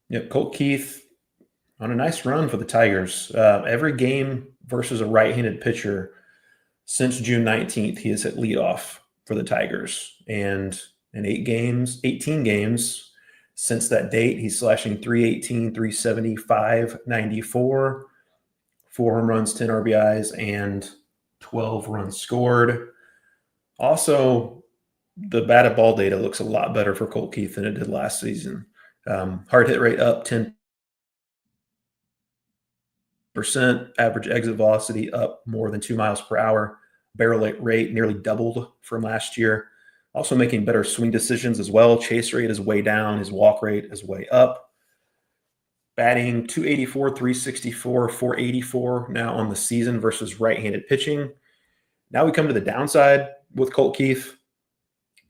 Yep, Colt Keith on a nice run for the Tigers. Every game versus a right-handed pitcher since June 19th, he has hit leadoff for the Tigers. And in 18 games since that date, he's slashing 318, 370, 594, 4 home runs, 10 RBIs, and 12 runs scored. Also, the batted ball data looks a lot better for Colt Keith than it did last season. Hard hit rate up 10%, average exit velocity up more than 2 miles per hour, barrel rate nearly doubled from last year. Also making better swing decisions as well. Chase rate is way down. His walk rate is way up. Batting 284, 364, 484 now on the season versus right-handed pitching. Now we come to the downside with Colt Keith.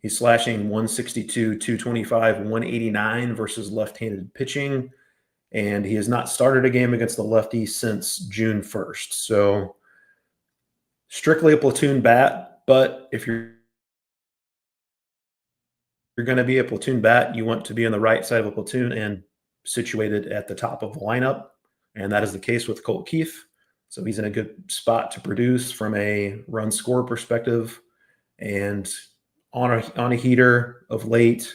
He's slashing 162, 225, 189 versus left-handed pitching. And he has not started a game against the lefty since June 1st. So strictly a platoon bat, but if you're going to be a platoon bat, you want to be on the right side of a platoon and situated at the top of the lineup. And that is the case with Colt Keith. So he's in a good spot to produce from a run score perspective. And on a heater of late,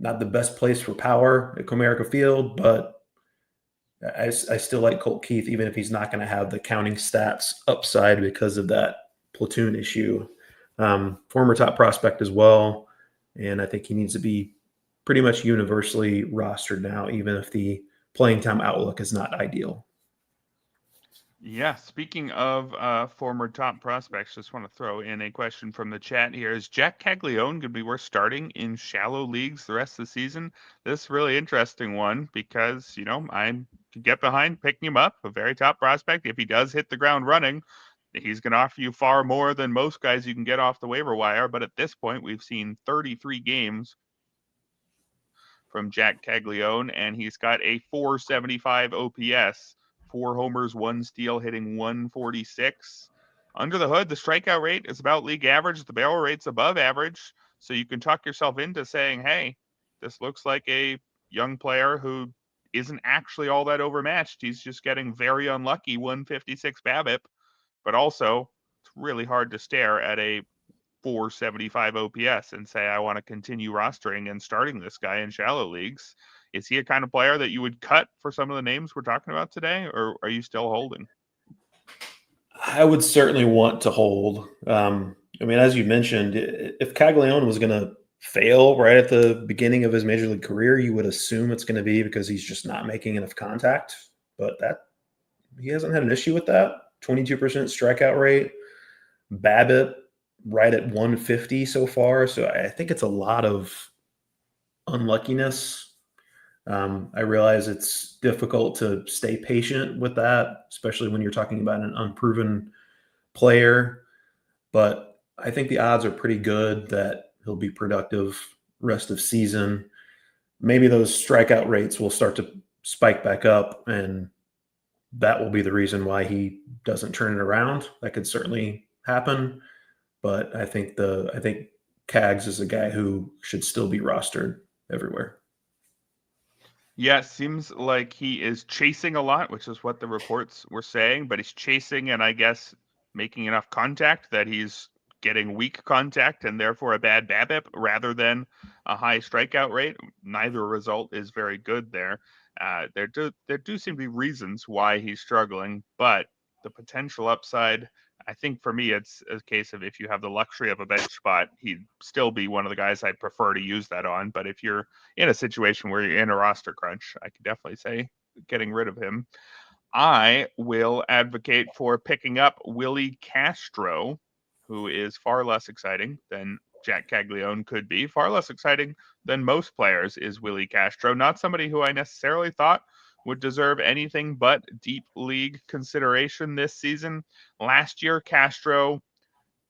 not the best place for power at Comerica Field, but I still like Colt Keith, even if he's not going to have the counting stats upside because of that platoon issue. Former top prospect as well, and I think he needs to be pretty much universally rostered now, even if the playing time outlook is not ideal. Yeah, speaking of former top prospects, just want to throw in a question from the chat here. Is Jack Caglione going to be worth starting in shallow leagues the rest of the season? This is a really interesting one because, I could get behind picking him up, a very top prospect. If he does hit the ground running, he's going to offer you far more than most guys you can get off the waiver wire. But at this point, we've seen 33 games from Jack Caglione, and he's got a 475 OPS. 4 homers, 1 steal, hitting 146. Under the hood, the strikeout rate is about league average. The barrel rate's above average. So you can talk yourself into saying, hey, this looks like a young player who isn't actually all that overmatched. He's just getting very unlucky, 156 BABIP. But also, it's really hard to stare at a 475 OPS and say, I want to continue rostering and starting this guy in shallow leagues. Is he a kind of player that you would cut for some of the names we're talking about today, or are you still holding? I would certainly want to hold. As you mentioned, if Caglione was going to fail right at the beginning of his major league career, you would assume it's going to be because he's just not making enough contact. But he hasn't had an issue with that. 22% strikeout rate, BABIP right at 150 so far. So I think it's a lot of unluckiness. I realize it's difficult to stay patient with that, especially when you're talking about an unproven player. But I think the odds are pretty good that he'll be productive rest of season. Maybe those strikeout rates will start to spike back up, and that will be the reason why he doesn't turn it around. That could certainly happen. But I think Cags is a guy who should still be rostered everywhere. Yeah, seems like he is chasing a lot, which is what the reports were saying, but he's chasing and I guess making enough contact that he's getting weak contact and therefore a bad BABIP rather than a high strikeout rate. Neither result is very good there. There do seem to be reasons why he's struggling, but the potential upside, I think for me, it's a case of if you have the luxury of a bench spot, he'd still be one of the guys I'd prefer to use that on. But if you're in a situation where you're in a roster crunch, I could definitely say getting rid of him. I will advocate for picking up Willie Castro, who is far less exciting than Jack Caglione could be. Far less exciting than most players is Willie Castro. Not somebody who I necessarily thought would deserve anything but deep league consideration this season. Last year, Castro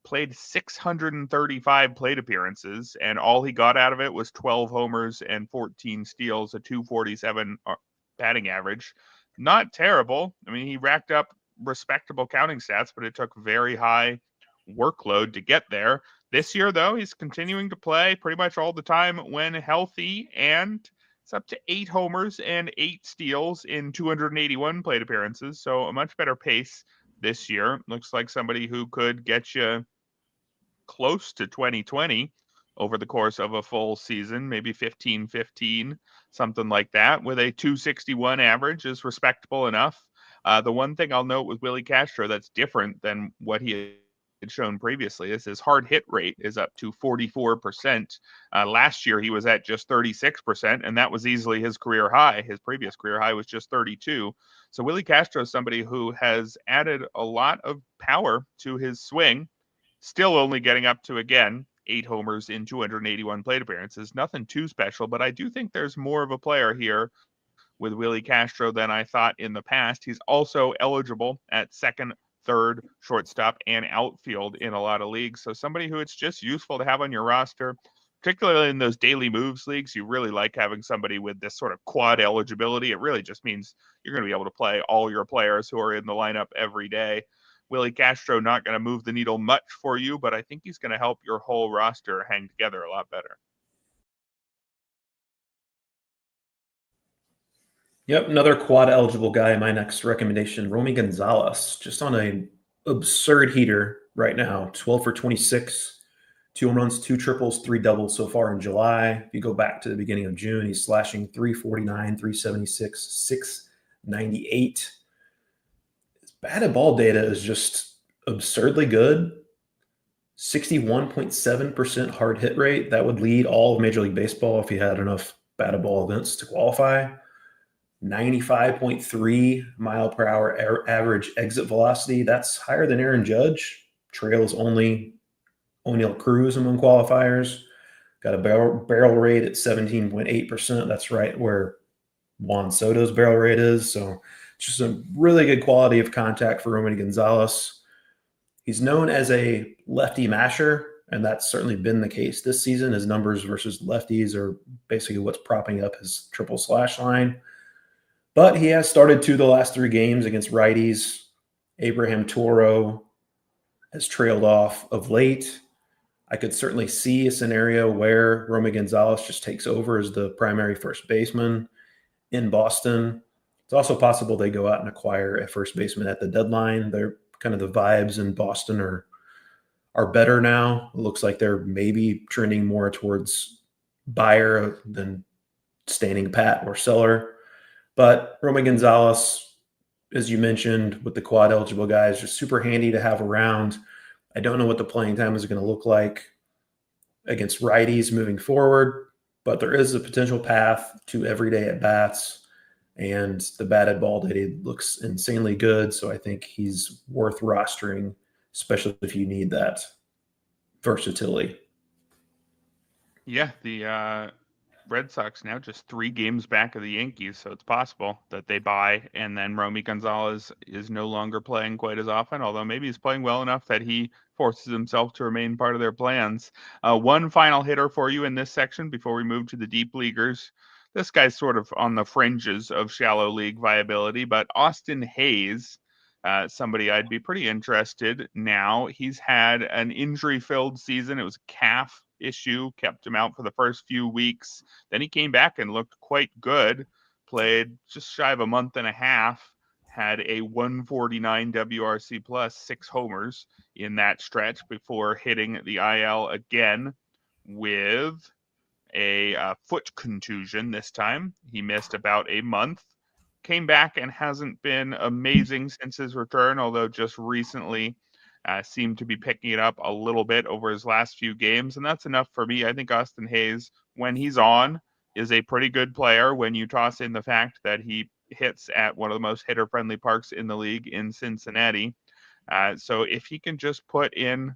played 635 plate appearances, and all he got out of it was 12 homers and 14 steals, a 247 batting average. Not terrible. I mean, he racked up respectable counting stats, but it took very high workload to get there. This year, though, he's continuing to play pretty much all the time when healthy, and it's up to 8 homers and 8 steals in 281 plate appearances, so a much better pace this year. Looks like somebody who could get you close to 2020 over the course of a full season, maybe 15-15, something like that, with a 261 average is respectable enough. The one thing I'll note with Willie Castro that's different than what he had shown previously is his hard hit rate is up to 44%. Last year he was at just 36%, and that was easily his career high. His previous career high was just 32. So Willie Castro is somebody who has added a lot of power to his swing, still only getting up to, again, 8 homers in 281 plate appearances. Nothing too special, but I do think there's more of a player here with Willie Castro than I thought in the past. He's also eligible at second, third, shortstop, and outfield in a lot of leagues. So somebody who it's just useful to have on your roster, particularly in those daily moves leagues. You really like having somebody with this sort of quad eligibility. It really just means you're going to be able to play all your players who are in the lineup every day. Willie Castro not going to move the needle much for you, but I think he's going to help your whole roster hang together a lot better. Yep, another quad eligible guy. My next recommendation, Romy Gonzalez, just on a absurd heater right now. 12 for 26, 2 home runs, 2 triples, 3 doubles so far in July. If you go back to the beginning of June, he's slashing 349, 376, 698. His batted ball data is just absurdly good. 61.7% hard hit rate. That would lead all of Major League Baseball if he had enough batted ball events to qualify. 95.3 mile per hour average exit velocity. That's higher than Aaron Judge. Trails only O'Neill Cruz among qualifiers. Got a barrel rate at 17.8%. That's right where Juan Soto's barrel rate is. So just a really good quality of contact for Romy Gonzalez. He's known as a lefty masher, and that's certainly been the case this season. His numbers versus lefties are basically what's propping up his triple slash line. But he has started 2 of the last 3 games against righties. Abraham Toro has trailed off of late. I could certainly see a scenario where Romy Gonzalez just takes over as the primary first baseman in Boston. It's also possible they go out and acquire a first baseman at the deadline. They're kind of the vibes in Boston are better now. It looks like they're maybe trending more towards buyer than standing pat or seller. But Romy Gonzalez, as you mentioned, with the quad eligible guys, just super handy to have around. I don't know what the playing time is going to look like against righties moving forward, but there is a potential path to everyday at bats, and the batted ball data looks insanely good. So I think he's worth rostering, especially if you need that versatility. Yeah, the Red Sox now just 3 games back of the Yankees, so it's possible that they buy, and then Romy Gonzalez is no longer playing quite as often, although maybe he's playing well enough that he forces himself to remain part of their plans. One final hitter for you in this section before we move to the deep leaguers. This guy's sort of on the fringes of shallow league viability, but Austin Hayes, somebody I'd be pretty interested now. He's had an injury-filled season. It was a calf issue, kept him out for the first few weeks. Then he came back and looked quite good, played just shy of a month and a half, had a 149 WRC plus, 6 homers in that stretch before hitting the IL again with a foot contusion this time. He missed about a month, came back and hasn't been amazing since his return, although just recently seemed to be picking it up a little bit over his last few games, and that's enough for me. I think Austin Hayes, when he's on, is a pretty good player when you toss in the fact that he hits at one of the most hitter-friendly parks in the league in Cincinnati. So if he can just put in,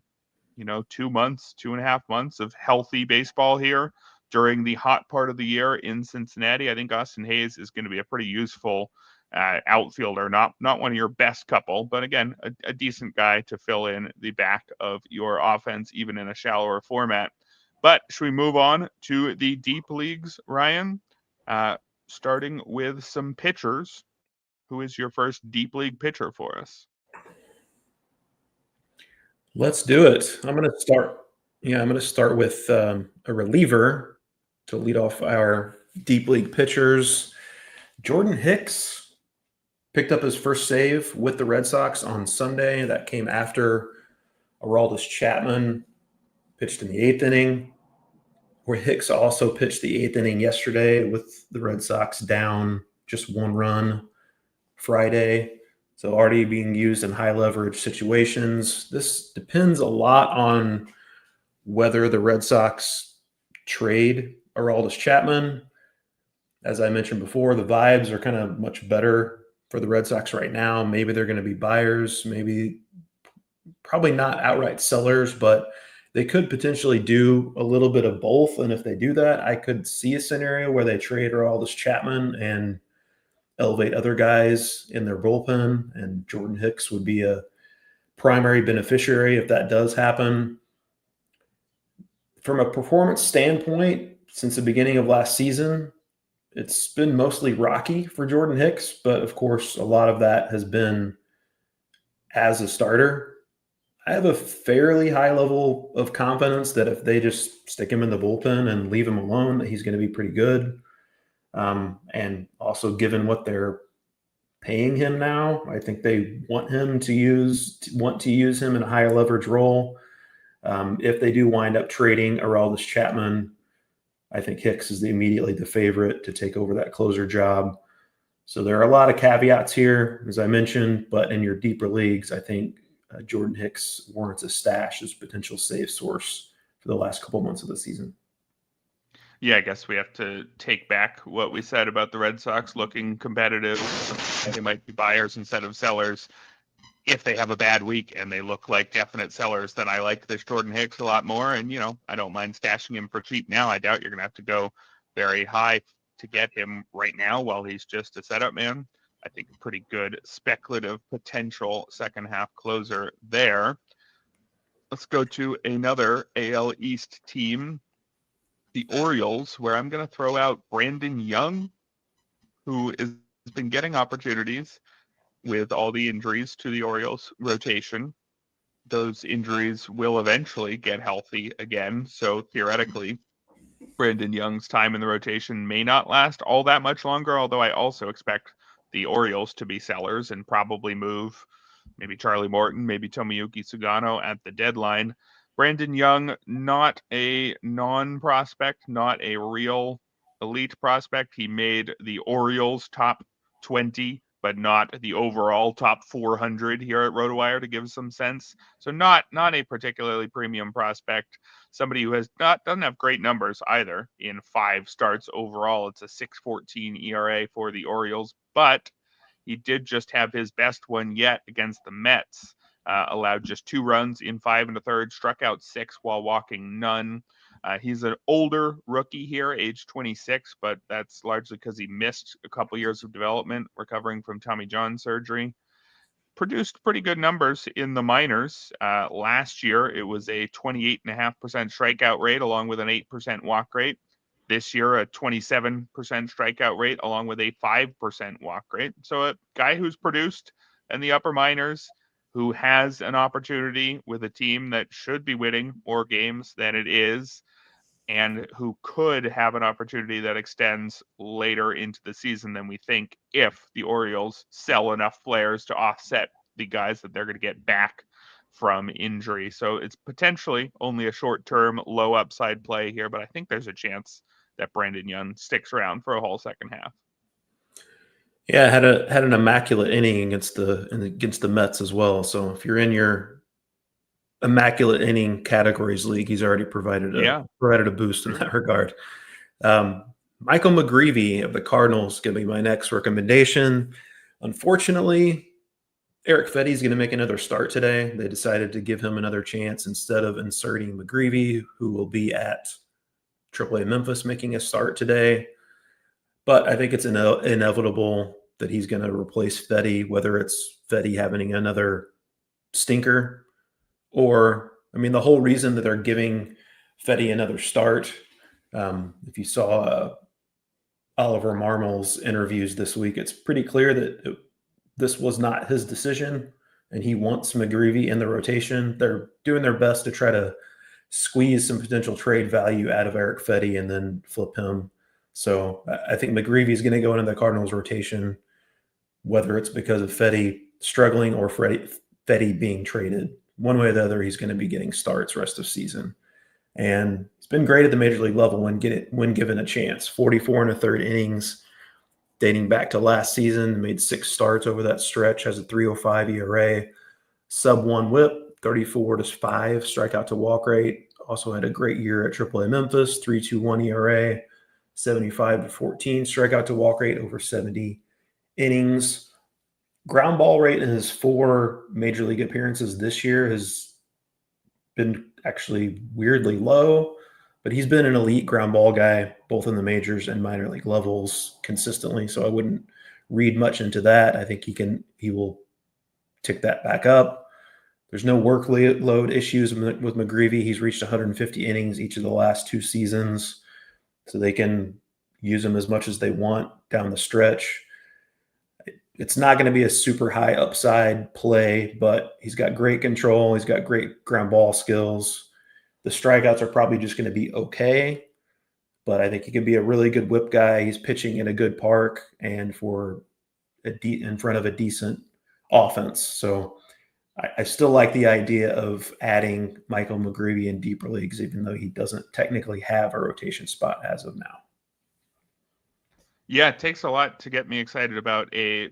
2 months, 2.5 months of healthy baseball here during the hot part of the year in Cincinnati, I think Austin Hayes is going to be a pretty useful outfielder, not one of your best couple, but again, a decent guy to fill in the back of your offense, even in a shallower format. But should we move on to the deep leagues, Ryan? Starting with some pitchers. Who is your first deep league pitcher for us? Let's do it. I'm going to start. Yeah, I'm going to start with a reliever to lead off our deep league pitchers. Jordan Hicks picked up his first save with the Red Sox on Sunday. That came after Aroldis Chapman pitched in the 8th inning, where Hicks also pitched the 8th inning yesterday with the Red Sox down just 1 run Friday. So already being used in high leverage situations. This depends a lot on whether the Red Sox trade Aroldis Chapman. As I mentioned before, the vibes are kind of much better for the Red Sox right now. Maybe they're going to be buyers, maybe probably not outright sellers, but they could potentially do a little bit of both. And if they do that, I could see a scenario where they trade Aroldis Chapman and elevate other guys in their bullpen, and Jordan Hicks would be a primary beneficiary if that does happen. From a performance standpoint, since the beginning of last season, it's been mostly rocky for Jordan Hicks, but of course, a lot of that has been as a starter. I have a fairly high level of confidence that if they just stick him in the bullpen and leave him alone, that he's going to be pretty good. And also, given what they're paying him now, I think they want to use him in a higher leverage role. If they do wind up trading Aroldis Chapman, I think Hicks is immediately the favorite to take over that closer job. So there are a lot of caveats here, as I mentioned, but in your deeper leagues, I think Jordan Hicks warrants a stash as a potential save source for the last couple months of the season. Yeah, I guess we have to take back what we said about the Red Sox looking competitive. They might be buyers instead of sellers. If they have a bad week and they look like definite sellers, then I like this Jordan Hicks a lot more. And, I don't mind stashing him for cheap now. I doubt you're going to have to go very high to get him right now while he's just a setup man. I think a pretty good speculative potential second half closer there. Let's go to another AL East team, the Orioles, where I'm going to throw out Brandon Young, who has been getting opportunities with all the injuries to the Orioles rotation. Those injuries will eventually get healthy again. So theoretically, Brandon Young's time in the rotation may not last all that much longer, although I also expect the Orioles to be sellers and probably move maybe Charlie Morton, maybe Tomoyuki Sugano at the deadline. Brandon Young, not a non-prospect, not a real elite prospect. He made the Orioles top 20, but not the overall top 400 here at RotoWire, to give some sense. So not a particularly premium prospect. Somebody who doesn't have great numbers either in 5 starts overall. It's a 6.14 ERA for the Orioles, but he did just have his best one yet against the Mets. Allowed just 2 runs in 5 1/3, struck out 6 while walking none. He's an older rookie here, age 26, but that's largely because he missed a couple years of development recovering from Tommy John surgery. Produced pretty good numbers in the minors. Last year, it was a 28.5% strikeout rate along with an 8% walk rate. This year, a 27% strikeout rate along with a 5% walk rate. So a guy who's produced in the upper minors, who has an opportunity with a team that should be winning more games than it is, and who could have an opportunity that extends later into the season than we think if the Orioles sell enough players to offset the guys that they're going to get back from injury. So it's potentially only a short-term, low upside play here, but I think there's a chance that Brandon Young sticks around for a whole second half. Yeah, had an immaculate inning against the Mets as well. So if you're in your immaculate inning categories league, he's already provided a boost in that regard. Michael McGreevy of the Cardinals going to be my next recommendation. Unfortunately, Eric Fetty's going to make another start today. They decided to give him another chance instead of inserting McGreevy, who will be at AAA Memphis making a start today. But I think it's inevitable that he's going to replace Fetty, whether it's Fetty having another stinker or, I mean, the whole reason that they're giving Fetty another start, if you saw Oliver Marmel's interviews this week, it's pretty clear that this was not his decision, and he wants McGreevy in the rotation. They're doing their best to try to squeeze some potential trade value out of Eric Fetty and then flip him. So I think McGreevy is going to go into the Cardinals rotation, whether it's because of Fetty struggling or Fetty being traded. One way or the other, he's going to be getting starts rest of season. And it's been great at the major league level when given a chance. 44 and a third innings dating back to last season, made 6 starts over that stretch, has a 3.05 ERA, sub-1 whip, 34-5 strikeout to walk rate. Also had a great year at AAA Memphis, 3.21 ERA, 75-14 strikeout to walk rate over 70 innings. Ground ball rate in his 4 major league appearances this year has been actually weirdly low, but he's been an elite ground ball guy, both in the majors and minor league levels consistently. So I wouldn't read much into that. I think he will tick that back up. There's no workload issues with McGreevy. He's reached 150 innings each of the last 2 seasons, so they can use him as much as they want down the stretch. It's not going to be a super high upside play, but he's got great control. He's got great ground ball skills. The strikeouts are probably just going to be okay, but I think he can be a really good whip guy. He's pitching in a good park and in front of a decent offense. So I still like the idea of adding Michael McGreevy in deeper leagues, even though he doesn't technically have a rotation spot as of now. Yeah, it takes a lot to get me excited about a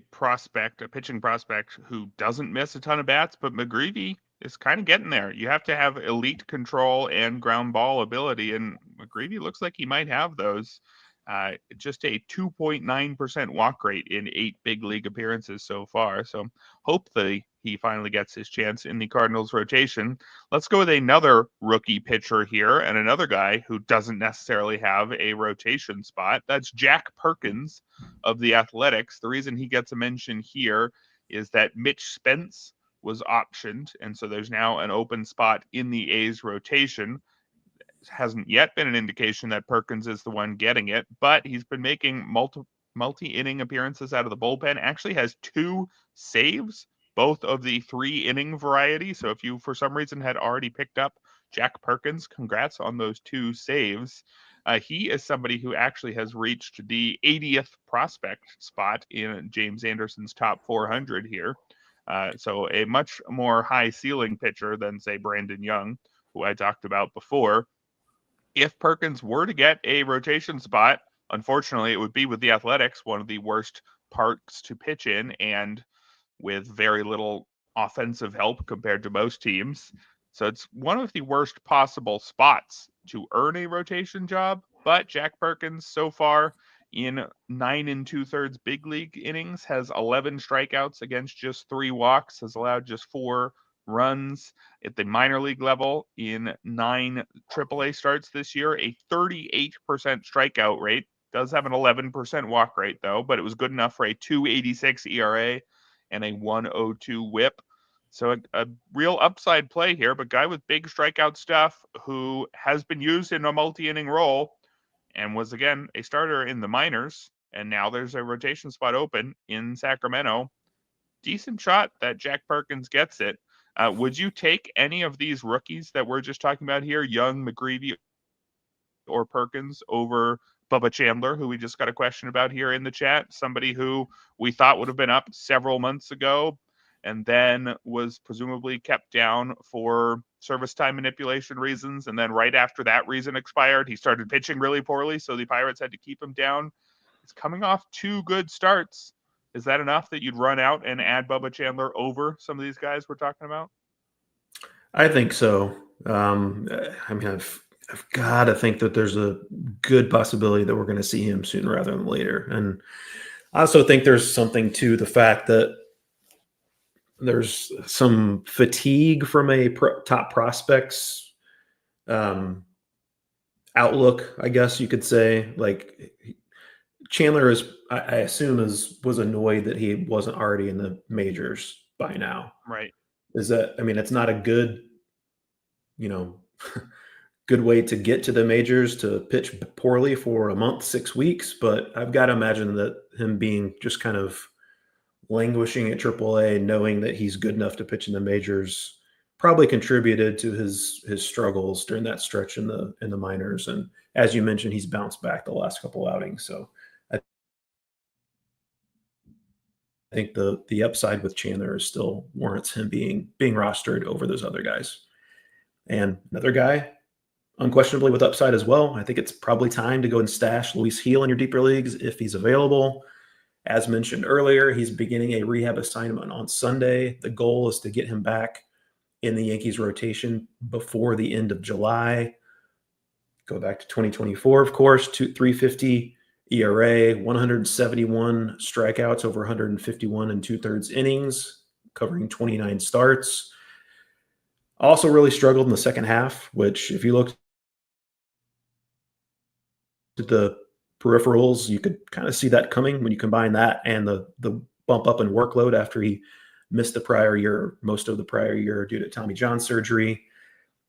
pitching prospect who doesn't miss a ton of bats, but McGreevy is kind of getting there. You have to have elite control and ground ball ability, and McGreevy looks like he might have those. Just a 2.9% walk rate in 8 big league appearances so far. So hopefully he finally gets his chance in the Cardinals rotation. Let's go with another rookie pitcher here and another guy who doesn't necessarily have a rotation spot. That's Jack Perkins of the Athletics. The reason he gets a mention here is that Mitch Spence was optioned, and so there's now an open spot in the A's rotation. Hasn't yet been an indication that Perkins is the one getting it, but he's been making multi-inning appearances out of the bullpen. Actually has 2 saves, both of the 3-inning variety. So if you, for some reason, had already picked up Jack Perkins, congrats on those 2 saves. He is somebody who actually has reached the 80th prospect spot in James Anderson's top 400 here. So a much more high ceiling pitcher than, say, Brandon Young, who I talked about before. If Perkins were to get a rotation spot, unfortunately, it would be with the Athletics, one of the worst parks to pitch in, and with very little offensive help compared to most teams. So it's one of the worst possible spots to earn a rotation job. But Jack Perkins, so far in 9 2/3 big league innings, has 11 strikeouts against just 3 walks, has allowed just 4 runs. At the minor league level in 9 AAA starts this year, a 38% strikeout rate. Does have an 11% walk rate, though, but it was good enough for a 2.86 ERA and a 1.02 whip. So a real upside play here, but guy with big strikeout stuff who has been used in a multi-inning role and was, again, a starter in the minors, and now there's a rotation spot open in Sacramento. Decent shot that Jack Perkins gets it. Would you take any of these rookies that we're just talking about here, Young, McGreevy, or Perkins, over Bubba Chandler, who we just got a question about here in the chat? Somebody who we thought would have been up several months ago and then was presumably kept down for service time manipulation reasons. And then right after that reason expired, he started pitching really poorly, so the Pirates had to keep him down. He's coming off 2 good starts. Is that enough that you'd run out and add Bubba Chandler over some of these guys we're talking about? I think so. I mean, I've got to think that there's a good possibility that we're going to see him sooner rather than later. And I also think there's something to the fact that there's some fatigue from a top prospects outlook, I guess you could say. Like, Chandler I assume, was annoyed that he wasn't already in the majors by now. Right. It's not a good, you know, good way to get to the majors to pitch poorly for a month, 6 weeks. But I've got to imagine that him being just kind of languishing at AAA, knowing that he's good enough to pitch in the majors, probably contributed to his struggles during that stretch in the minors. And as you mentioned, he's bounced back the last couple outings. So I think the upside with Chandler is still warrants him being rostered over those other guys. And another guy, unquestionably with upside as well. I think it's probably time to go and stash Luis Gil in your deeper leagues if he's available. As mentioned earlier, he's beginning a rehab assignment on Sunday. The goal is to get him back in the Yankees rotation before the end of July. Go back to 2024, of course, 350 ERA, 171 strikeouts over 151 and 2/3 innings, covering 29 starts. Also really struggled in the second half, which if you look at the peripherals, you could kind of see that coming when you combine that and the bump up in workload after he missed the prior year, most of the prior year due to Tommy John surgery.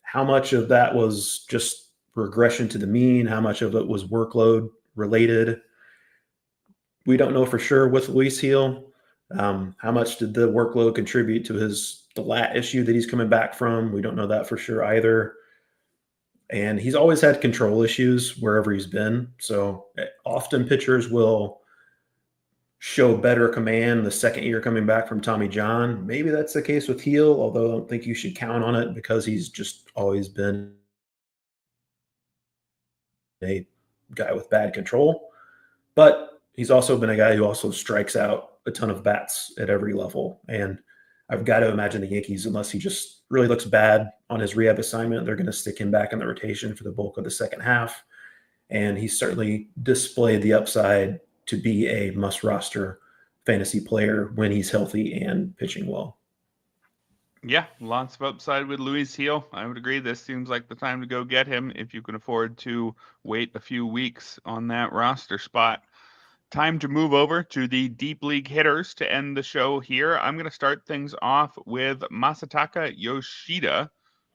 How much of that was just regression to the mean? How much of it was workload related? We don't know for sure with Luis Gil. How much did the workload contribute to the lat issue that he's coming back from? We don't know that for sure either. And he's always had control issues wherever he's been. So often pitchers will show better command the second year coming back from Tommy John. Maybe that's the case with Gil, although I don't think you should count on it because he's just always been a guy with bad control. But he's also been a guy who also strikes out a ton of bats at every level. And I've got to imagine the Yankees, unless he just really looks bad on his rehab assignment, they're going to stick him back in the rotation for the bulk of the second half. And he's certainly displayed the upside to be a must-roster fantasy player when he's healthy and pitching well. Yeah, lots of upside with Luis Gil. I would agree. This seems like the time to go get him if you can afford to wait a few weeks on that roster spot. Time to move over to the deep league hitters to end the show here. I'm going to start things off with Masataka Yoshida,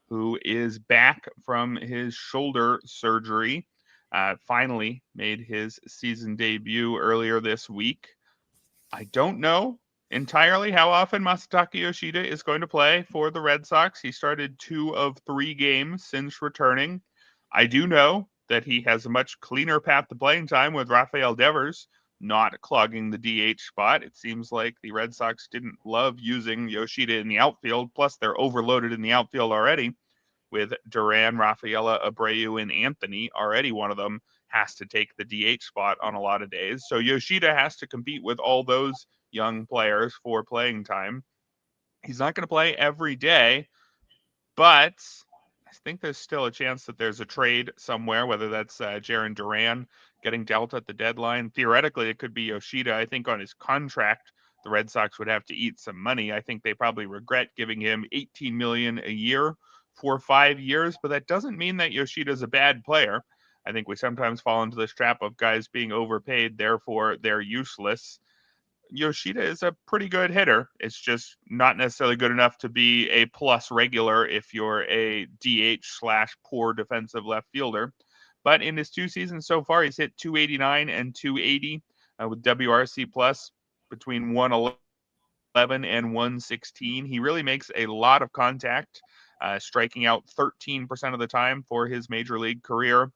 who is back from his shoulder surgery. Finally made his season debut earlier this week. I don't know entirely how often Masataka Yoshida is going to play for the Red Sox. He started 2 of 3 games since returning. I do know that he has a much cleaner path to playing time with Rafael Devers not clogging the DH spot. It seems like the Red Sox didn't love using Yoshida in the outfield, plus they're overloaded in the outfield already with Duran, Rafaela, Abreu, and Anthony. Already one of them has to take the DH spot on a lot of days. So Yoshida has to compete with all those young players for playing time. He's not going to play every day, but I think there's still a chance that there's a trade somewhere, whether that's Jarren Duran getting dealt at the deadline. Theoretically, it could be Yoshida. I think on his contract, the Red Sox would have to eat some money. I think they probably regret giving him $18 million a year for 5 years, but that doesn't mean that Yoshida's a bad player. I think we sometimes fall into this trap of guys being overpaid, therefore they're useless. Yoshida is a pretty good hitter. It's just not necessarily good enough to be a plus regular if you're a DH/poor defensive left fielder. But in his 2 seasons so far, he's hit 289 and 280 with WRC plus between 111 and 116. He really makes a lot of contact, striking out 13% of the time for his major league career.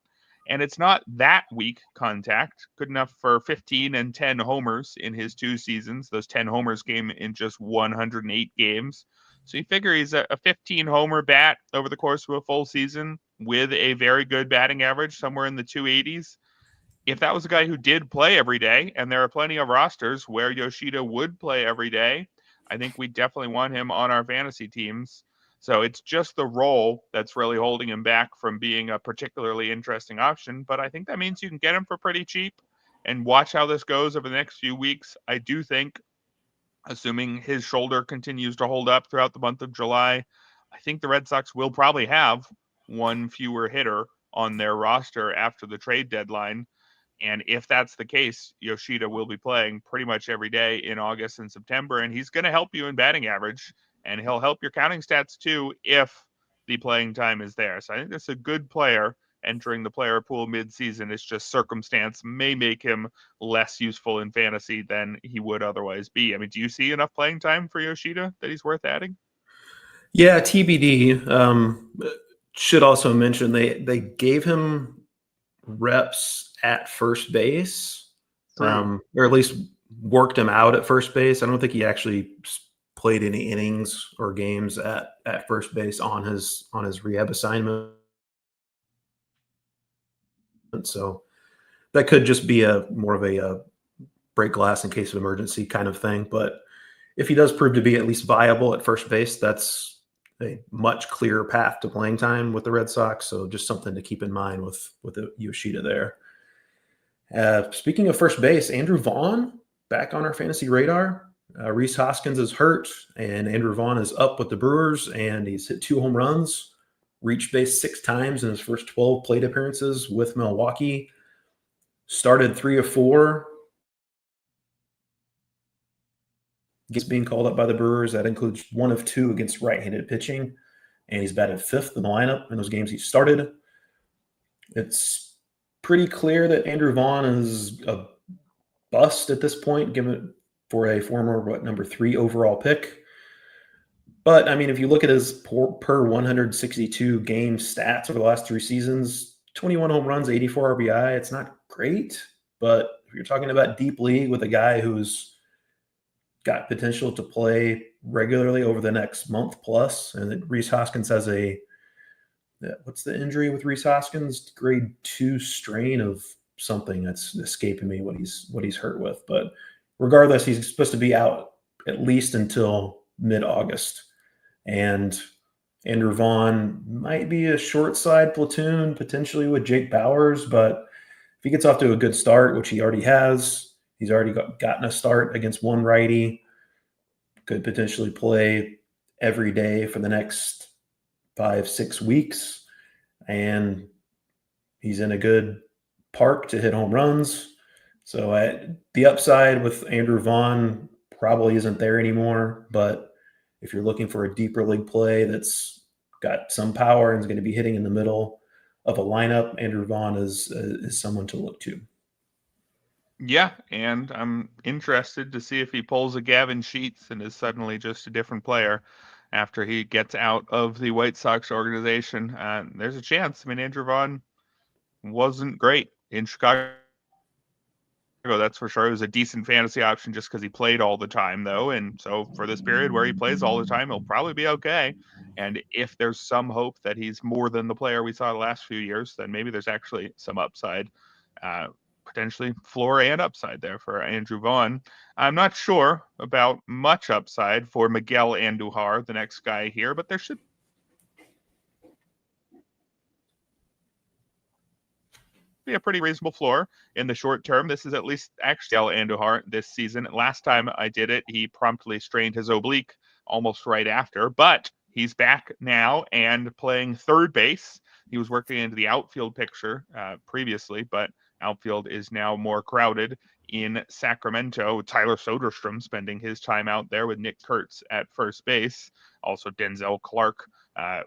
And it's not that weak contact. Good enough for 15 and 10 homers in his 2 seasons. Those 10 homers came in just 108 games. So you figure he's a 15 homer bat over the course of a full season with a very good batting average, somewhere in the 280s. If that was a guy who did play every day, and there are plenty of rosters where Yoshida would play every day, I think we definitely want him on our fantasy teams. So it's just the role that's really holding him back from being a particularly interesting option. But I think that means you can get him for pretty cheap and watch how this goes over the next few weeks. I do think, assuming his shoulder continues to hold up throughout the month of July, I think the Red Sox will probably have one fewer hitter on their roster after the trade deadline. And if that's the case, Yoshida will be playing pretty much every day in August and September, and he's going to help you in batting average, and he'll help your counting stats too if the playing time is there. So I think that's a good player entering the player pool midseason. It's just circumstance may make him less useful in fantasy than he would otherwise be. I mean, do you see enough playing time for Yoshida that he's worth adding? Yeah, TBD. Should also mention they gave him reps at first base, or at least worked him out at first base. I don't think he actually played any innings or games at first base on his rehab assignment. So that could just be a more of a break glass in case of emergency kind of thing. But if he does prove to be at least viable at first base, that's a much clearer path to playing time with the Red Sox. So just something to keep in mind with the Yoshida there. Speaking of first base, Andrew Vaughn back on our fantasy radar. Rhys Hoskins is hurt, and Andrew Vaughn is up with the Brewers, and he's hit 2 home runs, reached base 6 times in his first 12 plate appearances with Milwaukee. Started 3 of 4. Gets being called up by the Brewers. That includes 1 of 2 against right-handed pitching, and he's batted 5th in the lineup in those games he started. It's pretty clear that Andrew Vaughn is a bust at this point, given for a former number 3 overall pick. But I mean, if you look at his per 162 game stats over the last 3 seasons, 21 home runs, 84 RBI, it's not great. But if you're talking about deep league with a guy who's got potential to play regularly over the next month plus, and Rhys Hoskins has what's the injury with Rhys Hoskins? Grade 2 strain of something that's escaping me what he's hurt with. But regardless, he's supposed to be out at least until mid-August. And Andrew Vaughn might be a short side platoon potentially with Jake Bauers, but if he gets off to a good start, which he already has, he's already gotten a start against one righty, could potentially play every day for the next 5-6 weeks. And he's in a good park to hit home runs. So the upside with Andrew Vaughn probably isn't there anymore. But if you're looking for a deeper league play that's got some power and is going to be hitting in the middle of a lineup, Andrew Vaughn is someone to look to. Yeah, and I'm interested to see if he pulls a Gavin Sheets and is suddenly just a different player after he gets out of the White Sox organization. There's a chance. I mean, Andrew Vaughn wasn't great in Chicago, that's for sure. It was a decent fantasy option just because he played all the time, though. And so for this period where he plays all the time, he'll probably be okay. And if there's some hope that he's more than the player we saw the last few years, then maybe there's actually some upside. Potentially floor and upside there for Andrew Vaughn. I'm not sure about much upside for Miguel Andujar, the next guy here, but there should be a pretty reasonable floor in the short term. This is at least actually Andujar this season. Last time I did it, he promptly strained his oblique almost right after, but he's back now and playing third base. He was working into the outfield picture previously, but outfield is now more crowded in Sacramento. Tyler Soderstrom spending his time out there with Nick Kurtz at first base. Also Denzel Clark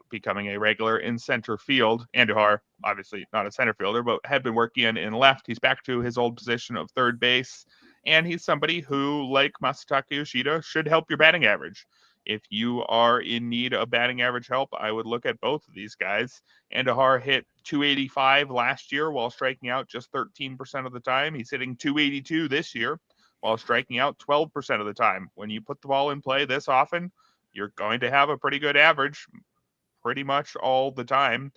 becoming a regular in center field. Andujar, obviously not a center fielder, but had been working in left. He's back to his old position of third base. And he's somebody who, like Masataka Yoshida, should help your batting average. If you are in need of batting average help, I would look at both of these guys. Andujar hit 285 last year while striking out just 13% of the time. He's hitting 282 this year while striking out 12% of the time. When you put the ball in play this often, you're going to have a pretty good average pretty much all the time.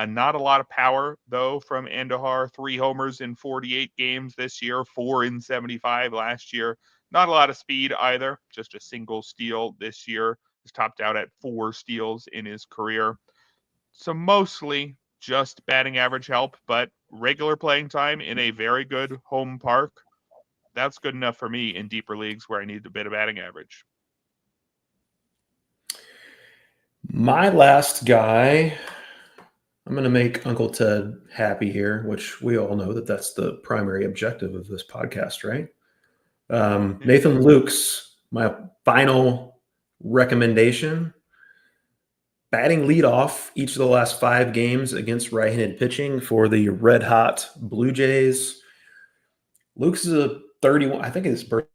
Not a lot of power, though, from Andujar. 3 homers in 48 games this year, 4 in 75 last year. Not a lot of speed either, just a single steal this year. He's topped out at 4 steals in his career. So mostly just batting average help, but regular playing time in a very good home park, that's good enough for me in deeper leagues where I need a bit of batting average. My last guy I'm going to make Uncle Ted happy here, which we all know that that's the primary objective of this podcast, right? Nathan Luke's my final recommendation. Batting leadoff each of the last 5 games against right-handed pitching for the red hot Blue Jays. Luke's is a 31. I think his birthday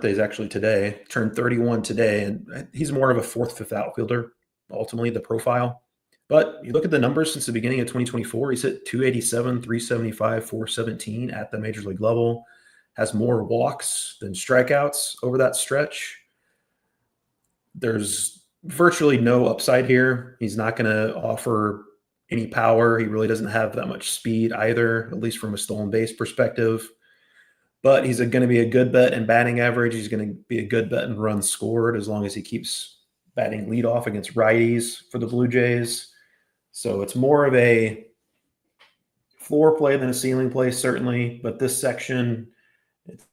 is actually today. Turned 31 today, and he's more of a 4th, 5th outfielder. Ultimately, the profile. But you look at the numbers since the beginning of 2024. He's hit 287, 375, 417 at the major league level. Has more walks than strikeouts over that stretch. There's virtually no upside here. He's not going to offer any power. He really doesn't have that much speed either, at least from a stolen base perspective. But he's going to be a good bet in batting average. He's going to be a good bet in runs scored as long as he keeps batting leadoff against righties for the Blue Jays. So it's more of a floor play than a ceiling play, certainly. But this section, it's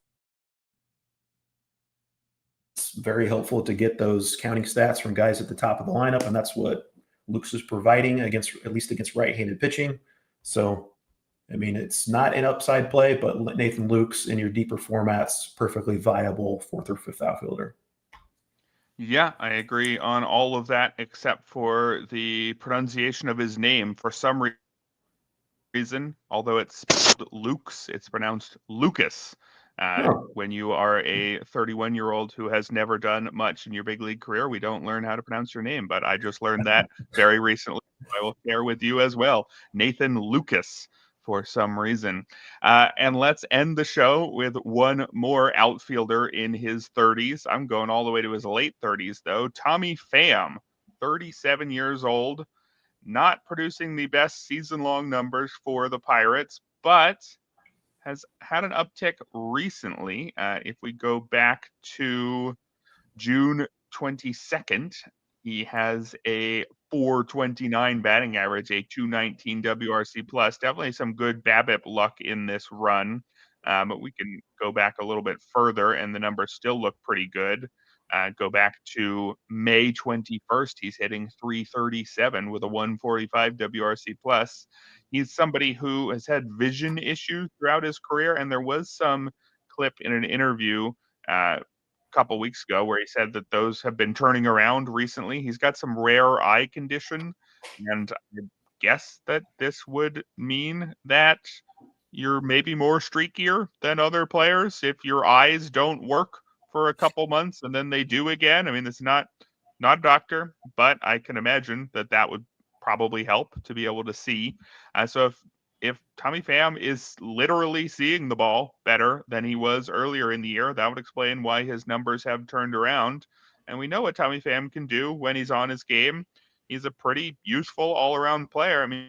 very helpful to get those counting stats from guys at the top of the lineup, and that's what Luke's is providing against, at least against right-handed pitching. So, I mean, it's not an upside play, but Nathan Luke's in your deeper formats, perfectly viable 4th or 5th outfielder. Yeah, I agree on all of that except for the pronunciation of his name. For some reason, although it's spelled Luke's, it's pronounced Lucas. When you are a 31-year-old who has never done much in your big league career, we don't learn how to pronounce your name, but I just learned that very recently. I will share with you as well. Nathan Lucas, for some reason. And let's end the show with one more outfielder in his 30s. I'm going all the way to his late 30s, though. Tommy Pham, 37 years old, not producing the best season-long numbers for the Pirates, but has had an uptick recently. If we go back to June 22nd, he has a 429 batting average, a 219 WRC plus. Definitely some good BABIP luck in this run. But we can go back a little bit further, and the numbers still look pretty good. Go back to May 21st, he's hitting 337 with a 145 WRC plus. He's somebody who has had vision issues throughout his career, and there was some clip in an interview couple weeks ago where he said that those have been turning around recently. He's got some rare eye condition, and I guess that this would mean that you're maybe more streakier than other players if your eyes don't work for a couple months and then they do again. I mean, it's not a doctor, but I can imagine that would probably help to be able to see. So if Tommy Pham is literally seeing the ball better than he was earlier in the year, that would explain why his numbers have turned around. And we know what Tommy Pham can do when he's on his game. He's a pretty useful all-around player. I mean,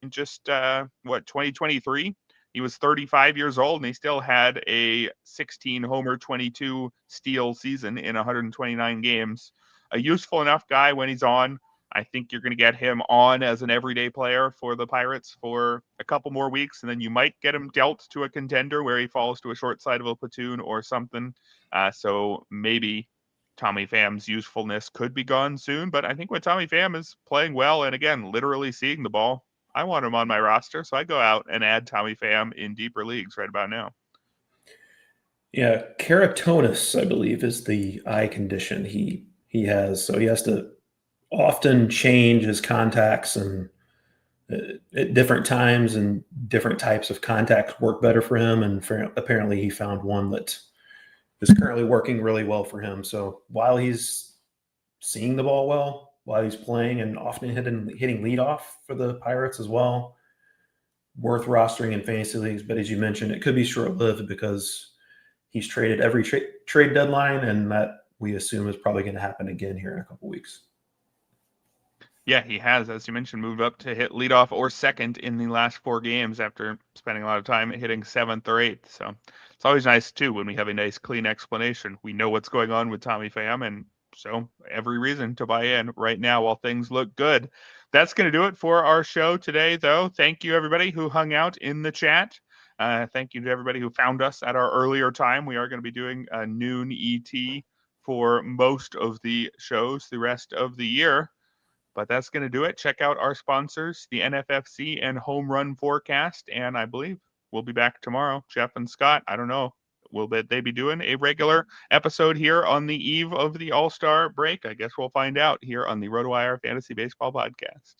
just 2023, he was 35 years old and he still had a 16 homer, 22 steal season in 129 games. A useful enough guy when he's on. I think you're going to get him on as an everyday player for the Pirates for a couple more weeks, and then you might get him dealt to a contender where he falls to a short side of a platoon or something. So maybe Tommy Pham's usefulness could be gone soon, but I think when Tommy Pham is playing well and, again, literally seeing the ball, I want him on my roster, so I go out and add Tommy Pham in deeper leagues right about now. Yeah, keratosis, I believe, is the eye condition he has. So he has to often change his contacts, and at different times and different types of contacts work better for him. And apparently he found one that is currently working really well for him. So while he's seeing the ball well, while he's playing and often hitting leadoff for the Pirates as well, worth rostering in fantasy leagues. But as you mentioned, it could be short-lived because he's traded every trade deadline, and that we assume is probably going to happen again here in a couple weeks. Yeah, he has, as you mentioned, moved up to hit leadoff or second in the last 4 games after spending a lot of time hitting 7th or 8th. So it's always nice, too, when we have a nice, clean explanation. We know what's going on with Tommy Pham, and so every reason to buy in right now while things look good. That's going to do it for our show today, though. Thank you, everybody who hung out in the chat. Thank you to everybody who found us at our earlier time. We are going to be doing a noon ET for most of the shows the rest of the year. But that's going to do it. Check out our sponsors, the NFFC and Home Run Forecast. And I believe we'll be back tomorrow. Jeff and Scott, I don't know. Will they be doing a regular episode here on the eve of the All-Star break? I guess we'll find out here on the RotoWire Fantasy Baseball Podcast.